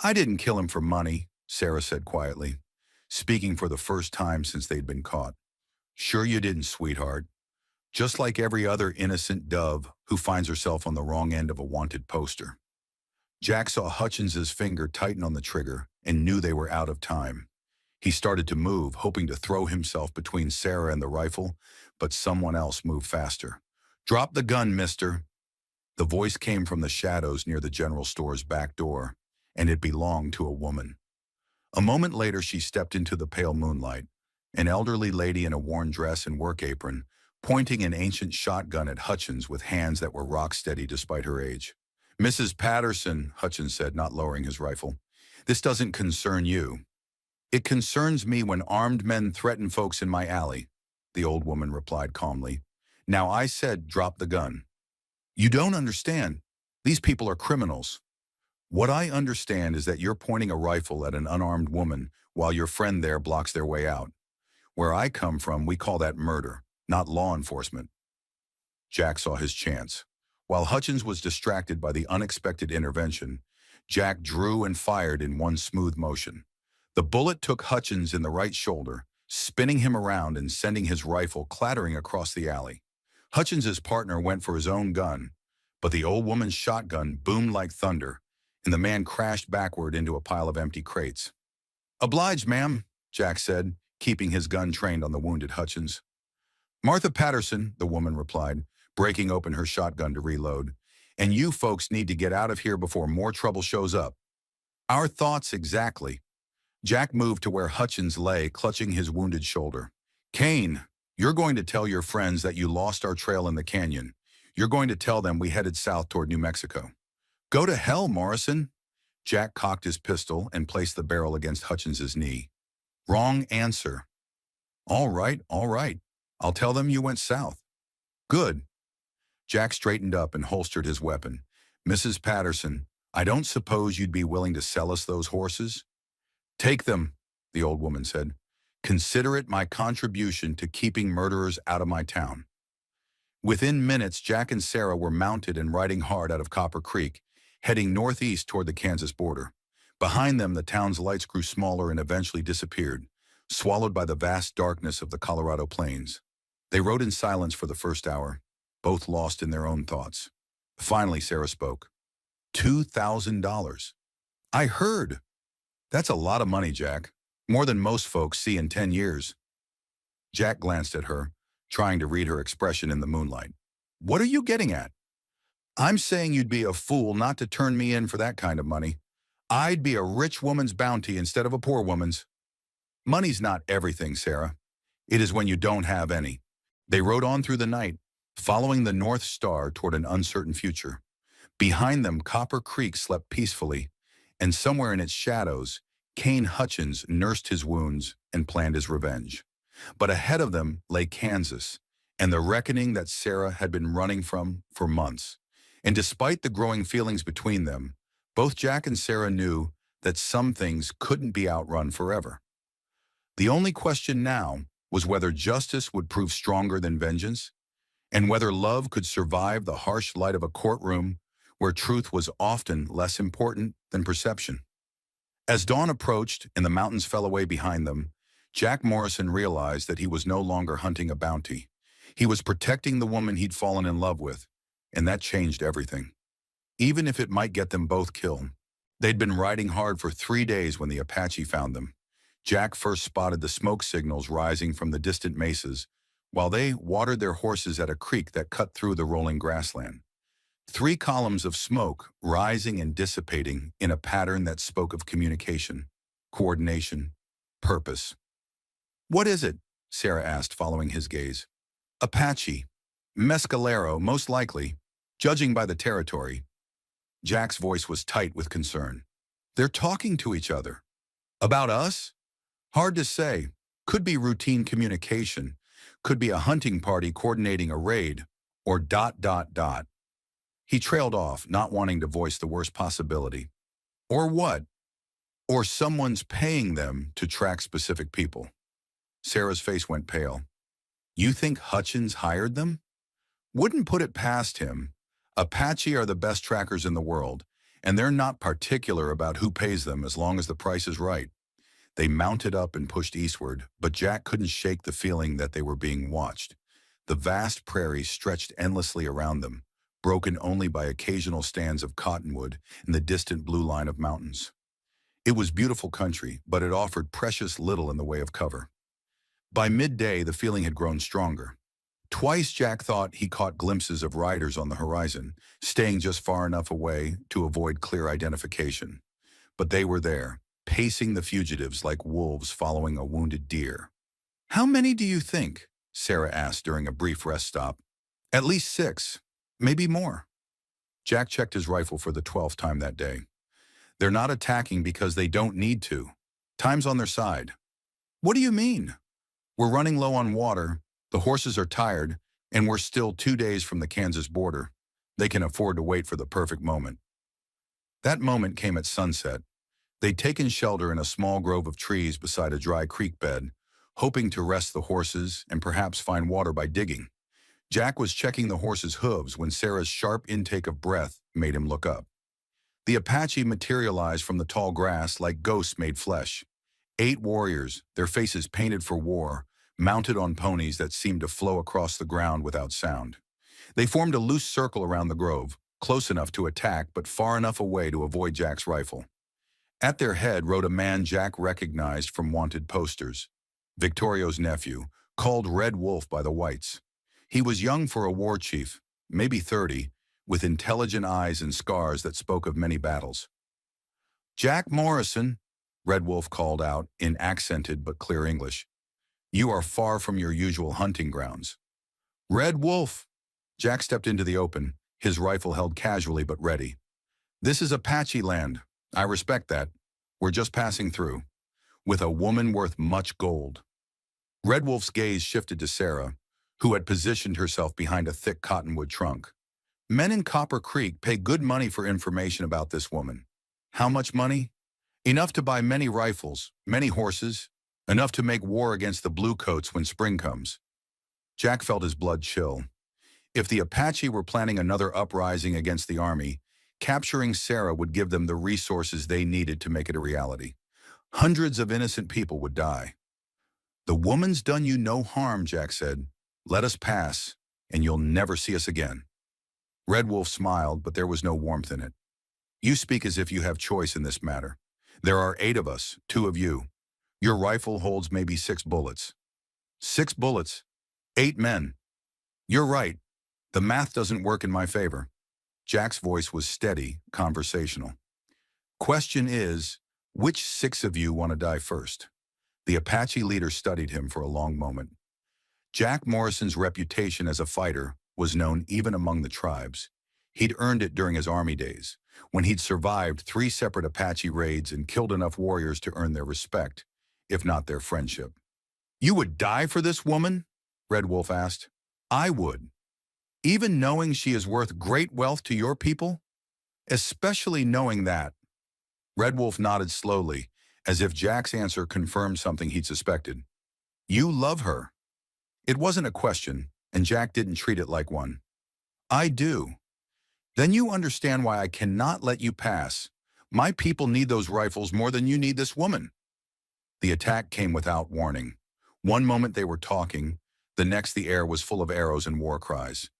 I didn't kill him for money, Sarah said quietly, speaking for the first time since they'd been caught. Sure you didn't, sweetheart. Just like every other innocent dove who finds herself on the wrong end of a wanted poster. Jack saw Hutchins's finger tighten on the trigger and knew they were out of time. He started to move, hoping to throw himself between Sarah and the rifle, but someone else moved faster. Drop the gun, mister. The voice came from the shadows near the general store's back door, and it belonged to a woman. A moment later, she stepped into the pale moonlight, an elderly lady in a worn dress and work apron, pointing an ancient shotgun at Hutchins with hands that were rock-steady despite her age. Mrs. Patterson, Hutchins said, not lowering his rifle. This doesn't concern you. It concerns me when armed men threaten folks in my alley, the old woman replied calmly. Now I said drop the gun. You don't understand. These people are criminals. What I understand is that you're pointing a rifle at an unarmed woman while your friend there blocks their way out. Where I come from, we call that murder, not law enforcement. Jack saw his chance. While Hutchins was distracted by the unexpected intervention, Jack drew and fired in one smooth motion. The bullet took Hutchins in the right shoulder, spinning him around and sending his rifle clattering across the alley. Hutchins's partner went for his own gun, but the old woman's shotgun boomed like thunder, and the man crashed backward into a pile of empty crates. Obliged, ma'am, Jack said, keeping his gun trained on the wounded Hutchins. Martha Patterson, the woman replied, breaking open her shotgun to reload. And you folks need to get out of here before more trouble shows up. Our thoughts exactly. Jack moved to where Hutchins lay, clutching his wounded shoulder. Kane, you're going to tell your friends that you lost our trail in the canyon. You're going to tell them we headed south toward New Mexico. Go to hell, Morrison. Jack cocked his pistol and placed the barrel against Hutchins's knee. Wrong answer. All right. I'll tell them you went south. Good. Jack straightened up and holstered his weapon. Mrs. Patterson, I don't suppose you'd be willing to sell us those horses? Take them, the old woman said. Consider it my contribution to keeping murderers out of my town. Within minutes, Jack and Sarah were mounted and riding hard out of Copper Creek, heading northeast toward the Kansas border. Behind them, the town's lights grew smaller and eventually disappeared, swallowed by the vast darkness of the Colorado plains. They rode in silence for the first hour, both lost in their own thoughts. Finally, Sarah spoke. $2,000. I heard. That's a lot of money, Jack. More than most folks see in 10 years. Jack glanced at her, trying to read her expression in the moonlight. What are you getting at? I'm saying you'd be a fool not to turn me in for that kind of money. I'd be a rich woman's bounty instead of a poor woman's. Money's not everything, Sarah. It is when you don't have any. They rode on through the night, following the North Star toward an uncertain future. Behind them, Copper Creek slept peacefully, and somewhere in its shadows, Kane Hutchins nursed his wounds and planned his revenge. But ahead of them lay Kansas, and the reckoning that Sarah had been running from for months. And despite the growing feelings between them, both Jack and Sarah knew that some things couldn't be outrun forever. The only question now was whether justice would prove stronger than vengeance, and whether love could survive the harsh light of a courtroom where truth was often less important than perception. As dawn approached and the mountains fell away behind them, Jack Morrison realized that he was no longer hunting a bounty. He was protecting the woman he'd fallen in love with, and that changed everything. Even if it might get them both killed. They'd been riding hard for 3 days when the Apache found them. Jack first spotted the smoke signals rising from the distant mesas, while they watered their horses at a creek that cut through the rolling grassland. 3 columns of smoke rising and dissipating in a pattern that spoke of communication, coordination, purpose. What is it? Sarah asked, following his gaze. Apache. Mescalero, most likely, judging by the territory. Jack's voice was tight with concern. They're talking to each other. About us? Hard to say. Could be routine communication. Could be a hunting party coordinating a raid. Or ... He trailed off, not wanting to voice the worst possibility. Or what? Or someone's paying them to track specific people. Sarah's face went pale. You think Hutchins hired them? Wouldn't put it past him. Apache are the best trackers in the world, and they're not particular about who pays them as long as the price is right. They mounted up and pushed eastward, but Jack couldn't shake the feeling that they were being watched. The vast prairies stretched endlessly around them, broken only by occasional stands of cottonwood and the distant blue line of mountains. It was beautiful country, but it offered precious little in the way of cover. By midday, the feeling had grown stronger. Twice Jack thought he caught glimpses of riders on the horizon, staying just far enough away to avoid clear identification. But they were there, pacing the fugitives like wolves following a wounded deer. How many do you think? Sarah asked during a brief rest stop. At least 6, maybe more. Jack checked his rifle for the 12th time that day. They're not attacking because they don't need to. Time's on their side. What do you mean? We're running low on water, the horses are tired, and we're still 2 days from the Kansas border. They can afford to wait for the perfect moment. That moment came at sunset. They'd taken shelter in a small grove of trees beside a dry creek bed, hoping to rest the horses and perhaps find water by digging. Jack was checking the horse's hooves when Sarah's sharp intake of breath made him look up. The Apache materialized from the tall grass like ghosts made flesh. 8 warriors, their faces painted for war, mounted on ponies that seemed to flow across the ground without sound. They formed a loose circle around the grove, close enough to attack but far enough away to avoid Jack's rifle. At their head rode a man Jack recognized from wanted posters. Victorio's nephew, called Red Wolf by the whites. He was young for a war chief, maybe 30, with intelligent eyes and scars that spoke of many battles. "Jack Morrison," Red Wolf called out in accented but clear English. "You are far from your usual hunting grounds." "Red Wolf!" Jack stepped into the open, his rifle held casually but ready. "This is Apache land. I respect that. We're just passing through. With a woman worth much gold." Red Wolf's gaze shifted to Sarah, who had positioned herself behind a thick cottonwood trunk. "Men in Copper Creek pay good money for information about this woman." "How much money?" "Enough to buy many rifles, many horses, enough to make war against the Bluecoats when spring comes." Jack felt his blood chill. If the Apache were planning another uprising against the army, capturing Sarah would give them the resources they needed to make it a reality. Hundreds of innocent people would die. "The woman's done you no harm," Jack said. "Let us pass, and you'll never see us again." Red Wolf smiled, but there was no warmth in it. "You speak as if you have choice in this matter. There are 8 of us, 2 of you. Your rifle holds maybe 6 bullets." "6 bullets? 8 men." "You're right. The math doesn't work in my favor." Jack's voice was steady, conversational. "Question is, which 6 of you want to die first?" The Apache leader studied him for a long moment. Jack Morrison's reputation as a fighter was known even among the tribes. He'd earned it during his army days, when he'd survived 3 separate Apache raids and killed enough warriors to earn their respect, if not their friendship. "You would die for this woman?" Red Wolf asked. "I would. Even knowing she is worth great wealth to your people? Especially knowing that." Red Wolf nodded slowly, as if Jack's answer confirmed something he'd suspected. "You love her." It wasn't a question, and Jack didn't treat it like one. "I do." "Then you understand why I cannot let you pass. My people need those rifles more than you need this woman." The attack came without warning. One moment they were talking, the next the air was full of arrows and war cries.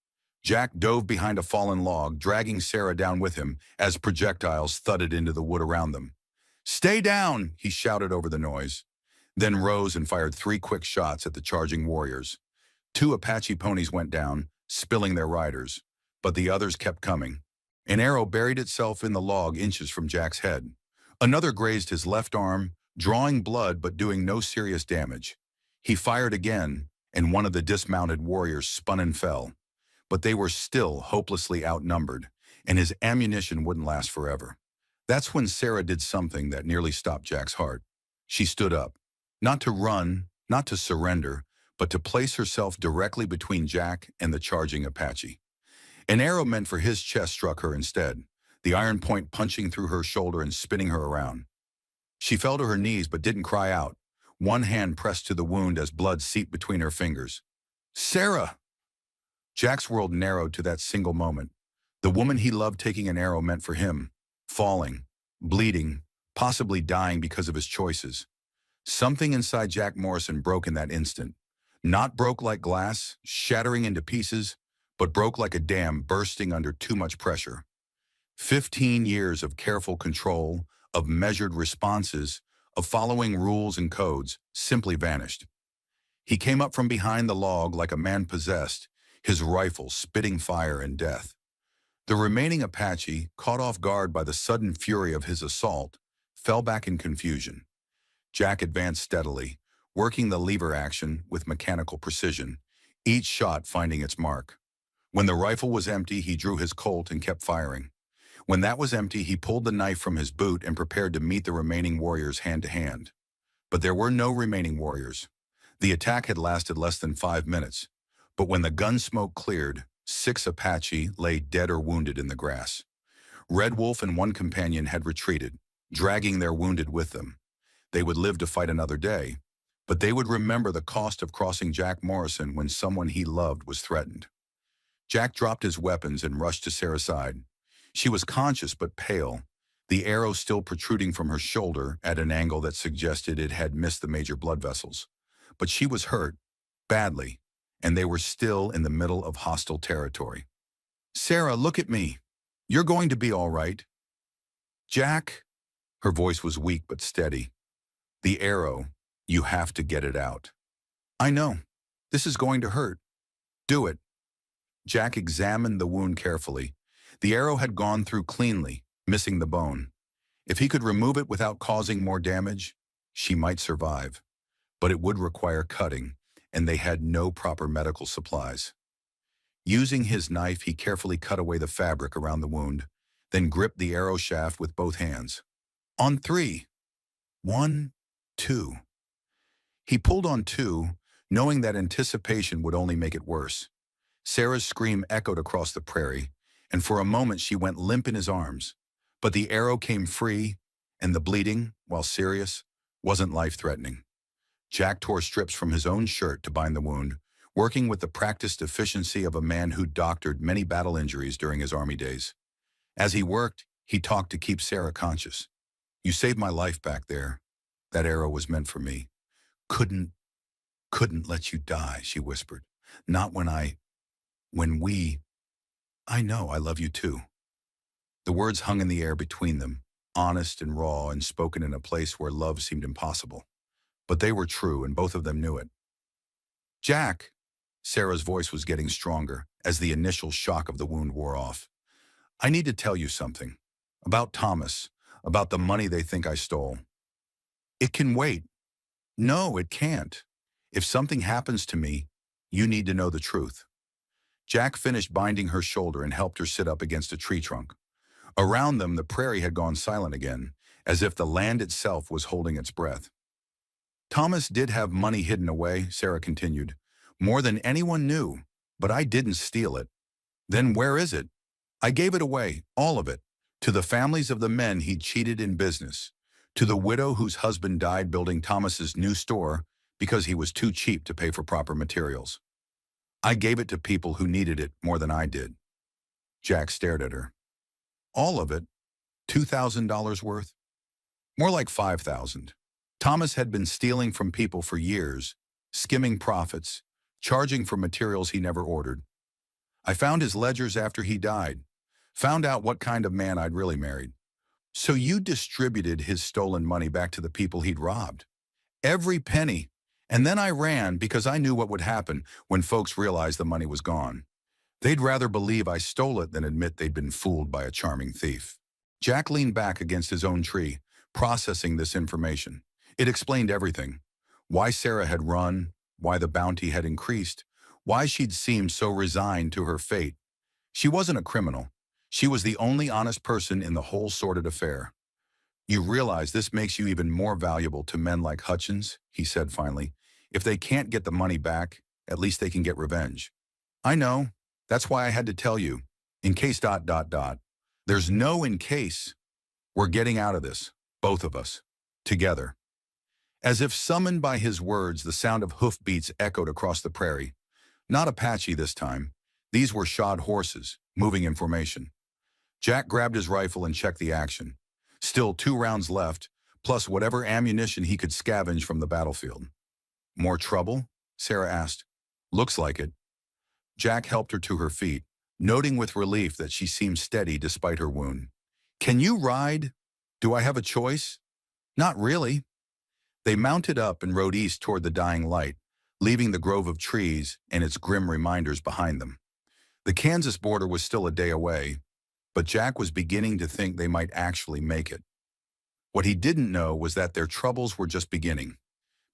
Jack dove behind a fallen log, dragging Sarah down with him as projectiles thudded into the wood around them. "Stay down," he shouted over the noise, then rose and fired 3 quick shots at the charging warriors. 2 Apache ponies went down, spilling their riders, but the others kept coming. An arrow buried itself in the log inches from Jack's head. Another grazed his left arm, drawing blood but doing no serious damage. He fired again, and one of the dismounted warriors spun and fell. But they were still hopelessly outnumbered, and his ammunition wouldn't last forever. That's when Sarah did something that nearly stopped Jack's heart. She stood up, not to run, not to surrender, but to place herself directly between Jack and the charging Apache. An arrow meant for his chest struck her instead, the iron point punching through her shoulder and spinning her around. She fell to her knees but didn't cry out. One hand pressed to the wound as blood seeped between her fingers. "Sarah!" Jack's world narrowed to that single moment. The woman he loved taking an arrow meant for him, falling, bleeding, possibly dying because of his choices. Something inside Jack Morrison broke in that instant. Not broke like glass, shattering into pieces, but broke like a dam bursting under too much pressure. 15 years of careful control, of measured responses, of following rules and codes, simply vanished. He came up from behind the log like a man possessed, his rifle spitting fire and death. The remaining Apache, caught off guard by the sudden fury of his assault, fell back in confusion. Jack advanced steadily, working the lever action with mechanical precision, each shot finding its mark. When the rifle was empty, he drew his Colt and kept firing. When that was empty, he pulled the knife from his boot and prepared to meet the remaining warriors hand to hand. But there were no remaining warriors. The attack had lasted less than 5 minutes, but when the gun smoke cleared, 6 Apache lay dead or wounded in the grass. Red Wolf and one companion had retreated, dragging their wounded with them. They would live to fight another day, but they would remember the cost of crossing Jack Morrison when someone he loved was threatened. Jack dropped his weapons and rushed to Sarah's side. She was conscious but pale, the arrow still protruding from her shoulder at an angle that suggested it had missed the major blood vessels. But she was hurt, badly, and they were still in the middle of hostile territory. "Sarah, look at me. You're going to be all right." "Jack," her voice was weak but steady. "The arrow, you have to get it out." "I know. This is going to hurt." "Do it." Jack examined the wound carefully. The arrow had gone through cleanly, missing the bone. If he could remove it without causing more damage, she might survive. But it would require cutting, and they had no proper medical supplies. Using his knife, he carefully cut away the fabric around the wound, then gripped the arrow shaft with both hands. "On 3. 1, 2. He pulled on 2, knowing that anticipation would only make it worse. Sarah's scream echoed across the prairie, and for a moment she went limp in his arms. But the arrow came free, and the bleeding, while serious, wasn't life-threatening. Jack tore strips from his own shirt to bind the wound, working with the practiced efficiency of a man who doctored many battle injuries during his army days. As he worked, he talked to keep Sarah conscious. "You saved my life back there. That arrow was meant for me. Couldn't let you die," she whispered. "Not when we, I know I love you too." The words hung in the air between them, honest and raw and spoken in a place where love seemed impossible. But they were true, and both of them knew it. "Jack," Sarah's voice was getting stronger as the initial shock of the wound wore off. "I need to tell you something. About Thomas, about the money they think I stole." "It can wait." "No, it can't. If something happens to me, you need to know the truth." Jack finished binding her shoulder and helped her sit up against a tree trunk. Around them, the prairie had gone silent again, as if the land itself was holding its breath. "Thomas did have money hidden away," Sarah continued. "More than anyone knew, but I didn't steal it." "Then where is it?" "I gave it away, all of it, to the families of the men he'd cheated in business, to the widow whose husband died building Thomas's new store because he was too cheap to pay for proper materials. I gave it to people who needed it more than I did." Jack stared at her. "All of it? $2,000 worth?" "More like 5,000. Thomas had been stealing from people for years, skimming profits, charging for materials he never ordered. I found his ledgers after he died, found out what kind of man I'd really married." "So you distributed his stolen money back to the people he'd robbed?" "Every penny. And then I ran because I knew what would happen when folks realized the money was gone. They'd rather believe I stole it than admit they'd been fooled by a charming thief." Jack leaned back against his own tree, processing this information. It explained everything. Why Sarah had run, why the bounty had increased, why she'd seemed so resigned to her fate. She wasn't a criminal. She was the only honest person in the whole sordid affair. "You realize this makes you even more valuable to men like Hutchins," he said finally. "If they can't get the money back, at least they can get revenge." "I know. That's why I had to tell you. In case ... There's no in case. We're getting out of this, both of us, together." As if summoned by his words, the sound of hoofbeats echoed across the prairie. Not Apache this time. These were shod horses, moving in formation. Jack grabbed his rifle and checked the action. Still 2 rounds left, plus whatever ammunition he could scavenge from the battlefield. "More trouble?" Sarah asked. "Looks like it." Jack helped her to her feet, noting with relief that she seemed steady despite her wound. "Can you ride? Do I have a choice?" "Not really." They mounted up and rode east toward the dying light, leaving the grove of trees and its grim reminders behind them. The Kansas border was still a day away, but Jack was beginning to think they might actually make it. What he didn't know was that their troubles were just beginning,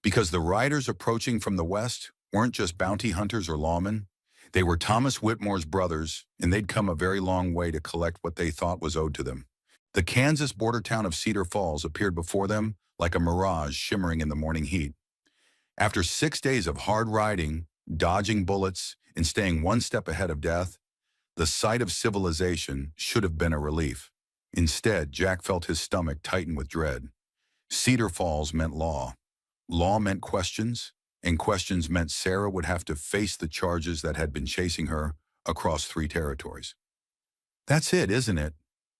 because the riders approaching from the west weren't just bounty hunters or lawmen. They were Thomas Whitmore's brothers, and they'd come a very long way to collect what they thought was owed to them. The Kansas border town of Cedar Falls appeared before them like a mirage shimmering in the morning heat. After 6 days of hard riding, dodging bullets, and staying one step ahead of death, the sight of civilization should have been a relief. Instead, Jack felt his stomach tighten with dread. Cedar Falls meant law. Law meant questions, and questions meant Sarah would have to face the charges that had been chasing her across 3 territories. "That's it, isn't it?"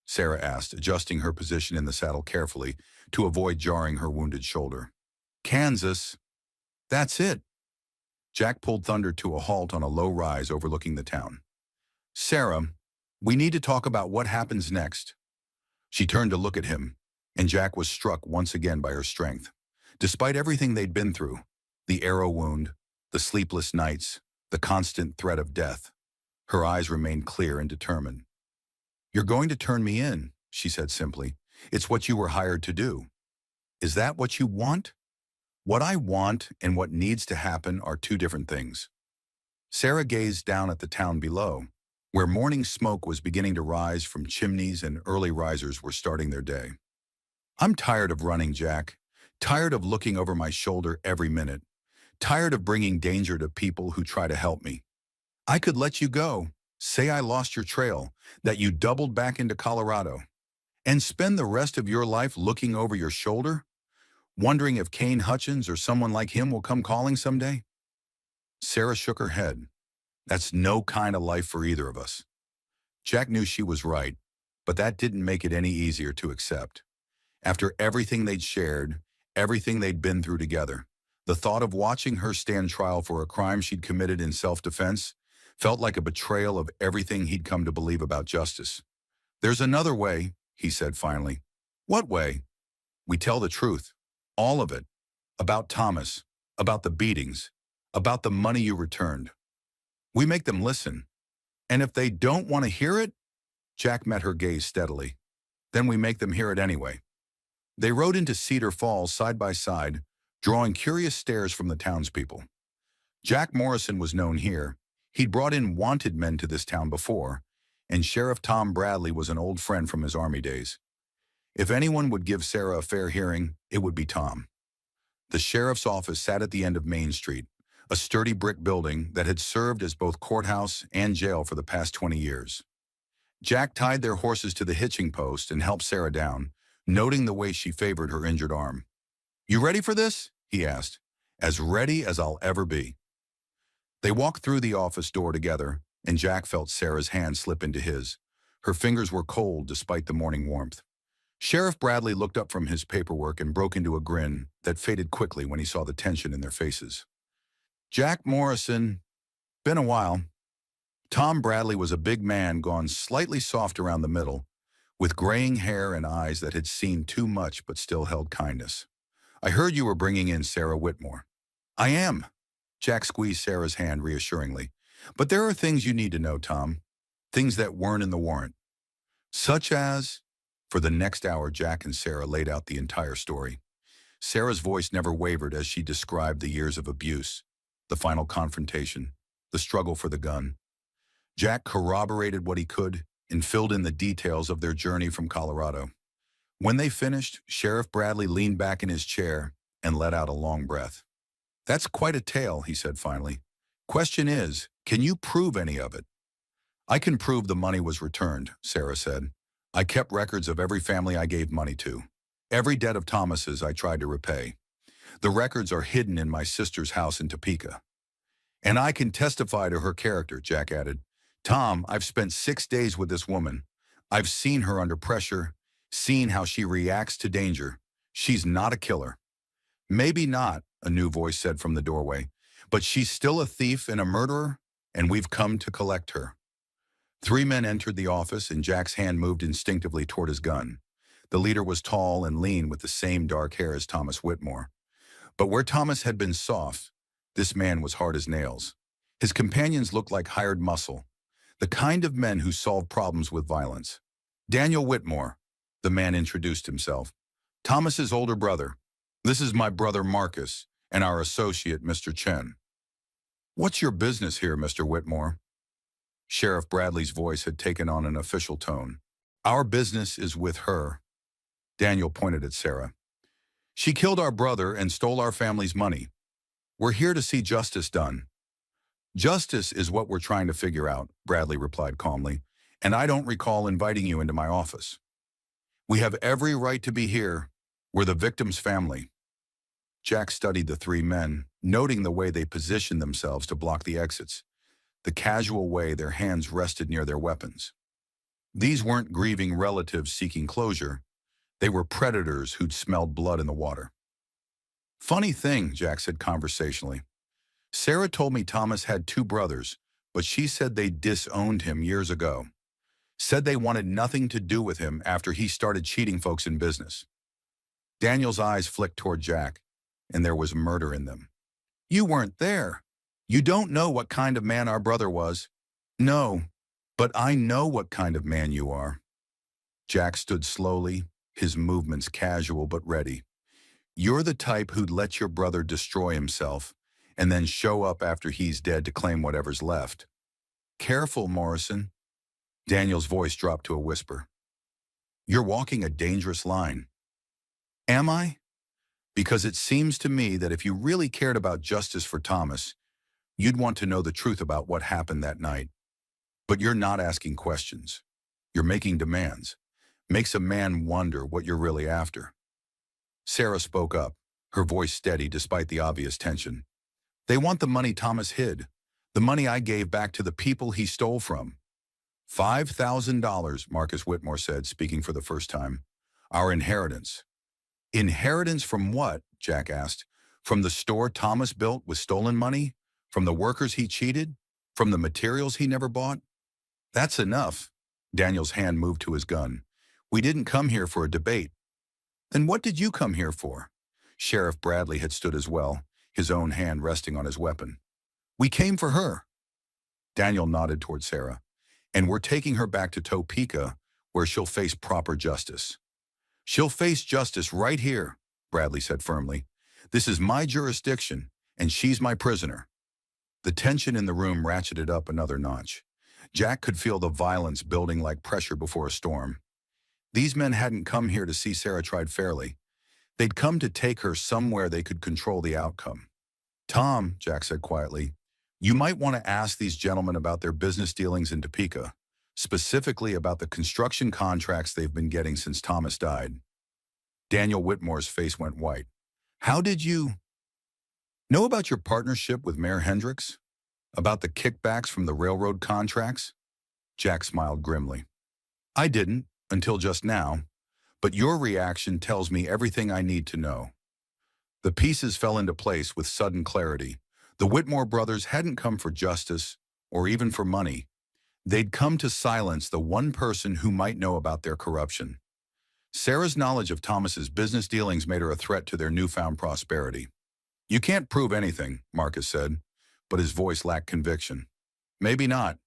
Sarah asked, adjusting her position in the saddle carefully to avoid jarring her wounded shoulder. "Kansas. That's it." Jack pulled Thunder to a halt on a low rise overlooking the town. "Sarah, we need to talk about what happens next." She turned to look at him, and Jack was struck once again by her strength. Despite everything they'd been through, the arrow wound, the sleepless nights, the constant threat of death, her eyes remained clear and determined. "You're going to turn me in," she said simply. "It's what you were hired to do." "Is that what you want?" "What I want and what needs to happen are 2 different things." Sarah gazed down at the town below, where morning smoke was beginning to rise from chimneys and early risers were starting their day. "I'm tired of running, Jack. Tired of looking over my shoulder every minute. Tired of bringing danger to people who try to help me. I could let you go, say I lost your trail, that you doubled back into Colorado, and spend the rest of your life looking over your shoulder, wondering if Kane Hutchins or someone like him will come calling someday?" Sarah shook her head. "That's no kind of life for either of us." Jack knew she was right, but that didn't make it any easier to accept. After everything they'd shared, everything they'd been through together, the thought of watching her stand trial for a crime she'd committed in self-defense felt like a betrayal of everything he'd come to believe about justice. "There's another way," he said finally. "What way?" "We tell the truth. All of it. About Thomas, about the beatings, about the money you returned. We make them listen. And if they don't want to hear it," Jack met her gaze steadily, "then we make them hear it anyway." They rode into Cedar Falls side by side, drawing curious stares from the townspeople. Jack Morrison was known here. He'd brought in wanted men to this town before, and Sheriff Tom Bradley was an old friend from his Army days. If anyone would give Sarah a fair hearing, it would be Tom. The sheriff's office sat at the end of Main Street, a sturdy brick building that had served as both courthouse and jail for the past 20 years. Jack tied their horses to the hitching post and helped Sarah down, noting the way she favored her injured arm. "You ready for this?" he asked. "As ready as I'll ever be." They walked through the office door together, and Jack felt Sarah's hand slip into his. Her fingers were cold despite the morning warmth. Sheriff Bradley looked up from his paperwork and broke into a grin that faded quickly when he saw the tension in their faces. "Jack Morrison, been a while." Tom Bradley was a big man gone slightly soft around the middle, with graying hair and eyes that had seen too much but still held kindness. "I heard you were bringing in Sarah Whitmore." "I am." Jack squeezed Sarah's hand reassuringly. "But there are things you need to know, Tom. Things that weren't in the warrant." "Such as?" For the next hour, Jack and Sarah laid out the entire story. Sarah's voice never wavered as she described the years of abuse, the final confrontation, the struggle for the gun. Jack corroborated what he could and filled in the details of their journey from Colorado. When they finished, Sheriff Bradley leaned back in his chair and let out a long breath. "That's quite a tale," he said finally. "Question is, can you prove any of it?" "I can prove the money was returned," Sarah said. "I kept records of every family I gave money to. Every debt of Thomas's I tried to repay. The records are hidden in my sister's house in Topeka." "And I can testify to her character," Jack added. "Tom, I've spent 6 days with this woman. I've seen her under pressure, seen how she reacts to danger. She's not a killer." "Maybe not," a new voice said from the doorway, "but she's still a thief and a murderer, and we've come to collect her." 3 men entered the office, and Jack's hand moved instinctively toward his gun. The leader was tall and lean with the same dark hair as Thomas Whitmore. But where Thomas had been soft, this man was hard as nails. His companions looked like hired muscle, the kind of men who solve problems with violence. "Daniel Whitmore," the man introduced himself. "Thomas's older brother. This is my brother Marcus, and our associate, Mr. Chen." What's your business here, Mr. Whitmore? Sheriff Bradley's voice had taken on an official tone. Our business is with her. Daniel pointed at Sarah. She killed our brother and stole our family's money. We're here to see justice done. Justice is what we're trying to figure out, Bradley replied calmly, and I don't recall inviting you into my office. We have every right to be here. We're the victim's family. Jack studied the three men, noting the way they positioned themselves to block the exits, the casual way their hands rested near their weapons. These weren't grieving relatives seeking closure. They were predators who'd smelled blood in the water. Funny thing, Jack said conversationally. Sarah told me Thomas had two brothers, but she said they disowned him years ago. Said they wanted nothing to do with him after he started cheating folks in business. Daniel's eyes flicked toward Jack, and there was murder in them. You weren't there. You don't know what kind of man our brother was. No, but I know what kind of man you are. Jack stood slowly, his movements casual but ready. You're the type who'd let your brother destroy himself and then show up after he's dead to claim whatever's left. Careful, Morrison. Daniel's voice dropped to a whisper. You're walking a dangerous line. Am I? Because it seems to me that if you really cared about justice for Thomas, you'd want to know the truth about what happened that night. But you're not asking questions. You're making demands. Makes a man wonder what you're really after. Sarah spoke up, her voice steady despite the obvious tension. They want the money Thomas hid, the money I gave back to the people he stole from. $5,000, Marcus Whitmore said, speaking for the first time. Our inheritance. Inheritance from what? Jack asked. From the store Thomas built with stolen money? From the workers he cheated? From the materials he never bought? That's enough. Daniel's hand moved to his gun. We didn't come here for a debate. Then what did you come here for? Sheriff Bradley had stood as well, his own hand resting on his weapon. We came for her. Daniel nodded toward Sarah. And we're taking her back to Topeka, where she'll face proper justice. She'll face justice right here, Bradley said firmly. This is my jurisdiction, and she's my prisoner. The tension in the room ratcheted up another notch. Jack could feel the violence building like pressure before a storm. These men hadn't come here to see Sarah tried fairly. They'd come to take her somewhere they could control the outcome. Tom, Jack said quietly, you might want to ask these gentlemen about their business dealings in Topeka, specifically about the construction contracts they've been getting since Thomas died. Daniel Whitmore's face went white. How did you know about your partnership with Mayor Hendricks? About the kickbacks from the railroad contracts? Jack smiled grimly. I didn't, until just now, but your reaction tells me everything I need to know. The pieces fell into place with sudden clarity. The Whitmore brothers hadn't come for justice, or even for money. They'd come to silence the one person who might know about their corruption. Sarah's knowledge of Thomas's business dealings made her a threat to their newfound prosperity. You can't prove anything, Marcus said, but his voice lacked conviction. Maybe not.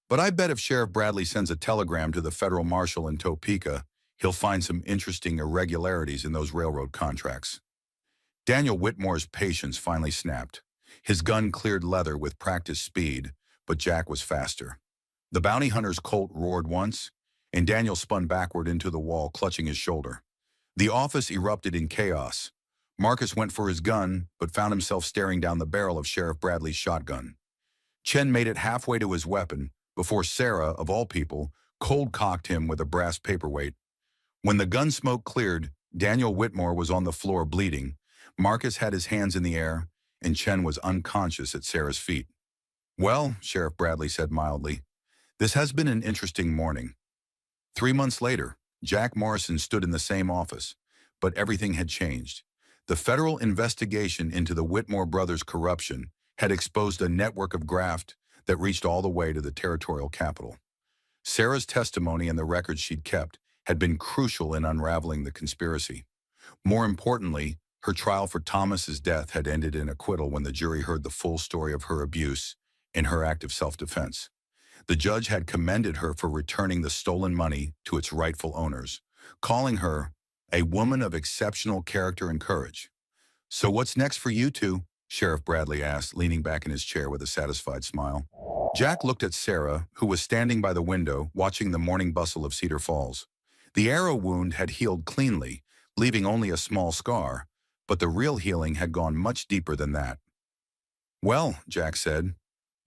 But I bet if Sheriff Bradley sends a telegram to the federal marshal in Topeka, he'll find some interesting irregularities in those railroad contracts. Daniel Whitmore's patience finally snapped. His gun cleared leather with practiced speed, but Jack was faster. The bounty hunter's Colt roared once, and Daniel spun backward into the wall, clutching his shoulder. The office erupted in chaos. Marcus went for his gun, but found himself staring down the barrel of Sheriff Bradley's shotgun. Chen made it halfway to his weapon before Sarah, of all people, cold-cocked him with a brass paperweight. When the gun smoke cleared, Daniel Whitmore was on the floor bleeding. Marcus had his hands in the air, and Chen was unconscious at Sarah's feet. Well, Sheriff Bradley said mildly, this has been an interesting morning. 3 months later, Jack Morrison stood in the same office, but everything had changed. The federal investigation into the Whitmore brothers' corruption had exposed a network of graft that reached all the way to the territorial capital. Sarah's testimony and the records she'd kept had been crucial in unraveling the conspiracy. More importantly, her trial for Thomas's death had ended in acquittal when the jury heard the full story of her abuse and her act of self-defense. The judge had commended her for returning the stolen money to its rightful owners, calling her a woman of exceptional character and courage. So what's next for you two? Sheriff Bradley asked, leaning back in his chair with a satisfied smile. Jack looked at Sarah, who was standing by the window, watching the morning bustle of Cedar Falls. The arrow wound had healed cleanly, leaving only a small scar, but the real healing had gone much deeper than that. Well, Jack said,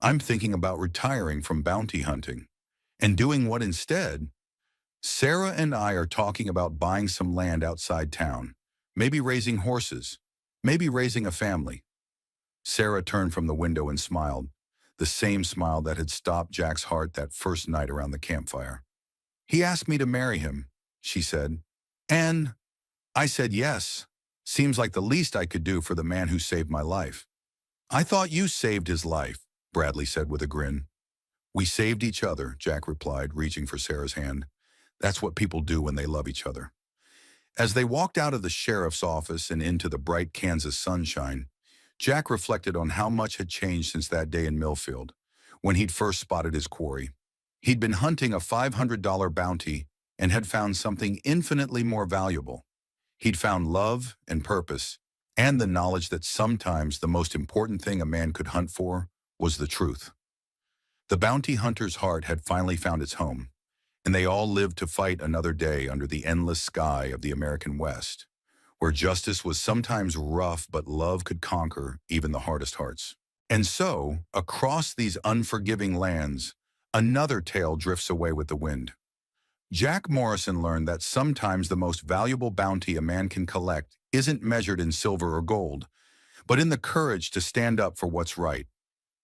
I'm thinking about retiring from bounty hunting. And doing what instead? Sarah and I are talking about buying some land outside town, maybe raising horses, maybe raising a family. Sarah turned from the window and smiled, the same smile that had stopped Jack's heart that first night around the campfire. He asked me to marry him, she said. And I said yes. Seems like the least I could do for the man who saved my life. I thought you saved his life, Bradley said with a grin. We saved each other, Jack replied, reaching for Sarah's hand. That's what people do when they love each other. As they walked out of the sheriff's office and into the bright Kansas sunshine, Jack reflected on how much had changed since that day in Millfield, when he'd first spotted his quarry. He'd been hunting a $500 bounty and had found something infinitely more valuable. He'd found love and purpose, and the knowledge that sometimes the most important thing a man could hunt for was the truth. The bounty hunter's heart had finally found its home, and they all lived to fight another day under the endless sky of the American West, where justice was sometimes rough but love could conquer even the hardest hearts. And so, across these unforgiving lands, another tale drifts away with the wind. Jack Morrison learned that sometimes the most valuable bounty a man can collect isn't measured in silver or gold, but in the courage to stand up for what's right,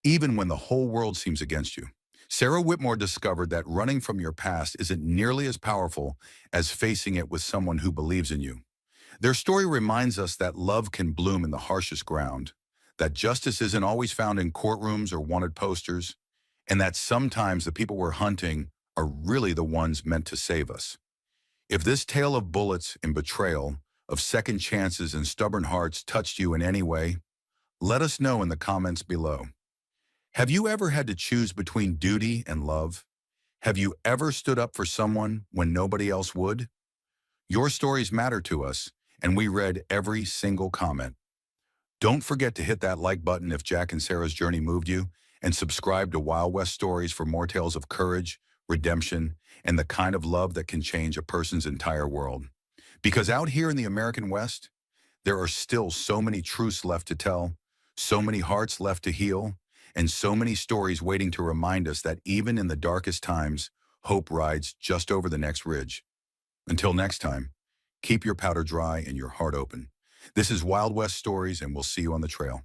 even when the whole world seems against you. Sarah Whitmore discovered that running from your past isn't nearly as powerful as facing it with someone who believes in you. Their story reminds us that love can bloom in the harshest ground, that justice isn't always found in courtrooms or wanted posters, and that sometimes the people we're hunting are really the ones meant to save us. If this tale of bullets and betrayal, of second chances and stubborn hearts touched you in any way, let us know in the comments below. Have you ever had to choose between duty and love? Have you ever stood up for someone when nobody else would? Your stories matter to us, and we read every single comment. Don't forget to hit that like button if Jack and Sarah's journey moved you, and subscribe to Wild West Stories for more tales of courage, redemption, and the kind of love that can change a person's entire world. Because out here in the American West, there are still so many truths left to tell, so many hearts left to heal, and so many stories waiting to remind us that even in the darkest times, hope rides just over the next ridge. Until next time, keep your powder dry and your heart open. This is Wild West Stories, and we'll see you on the trail.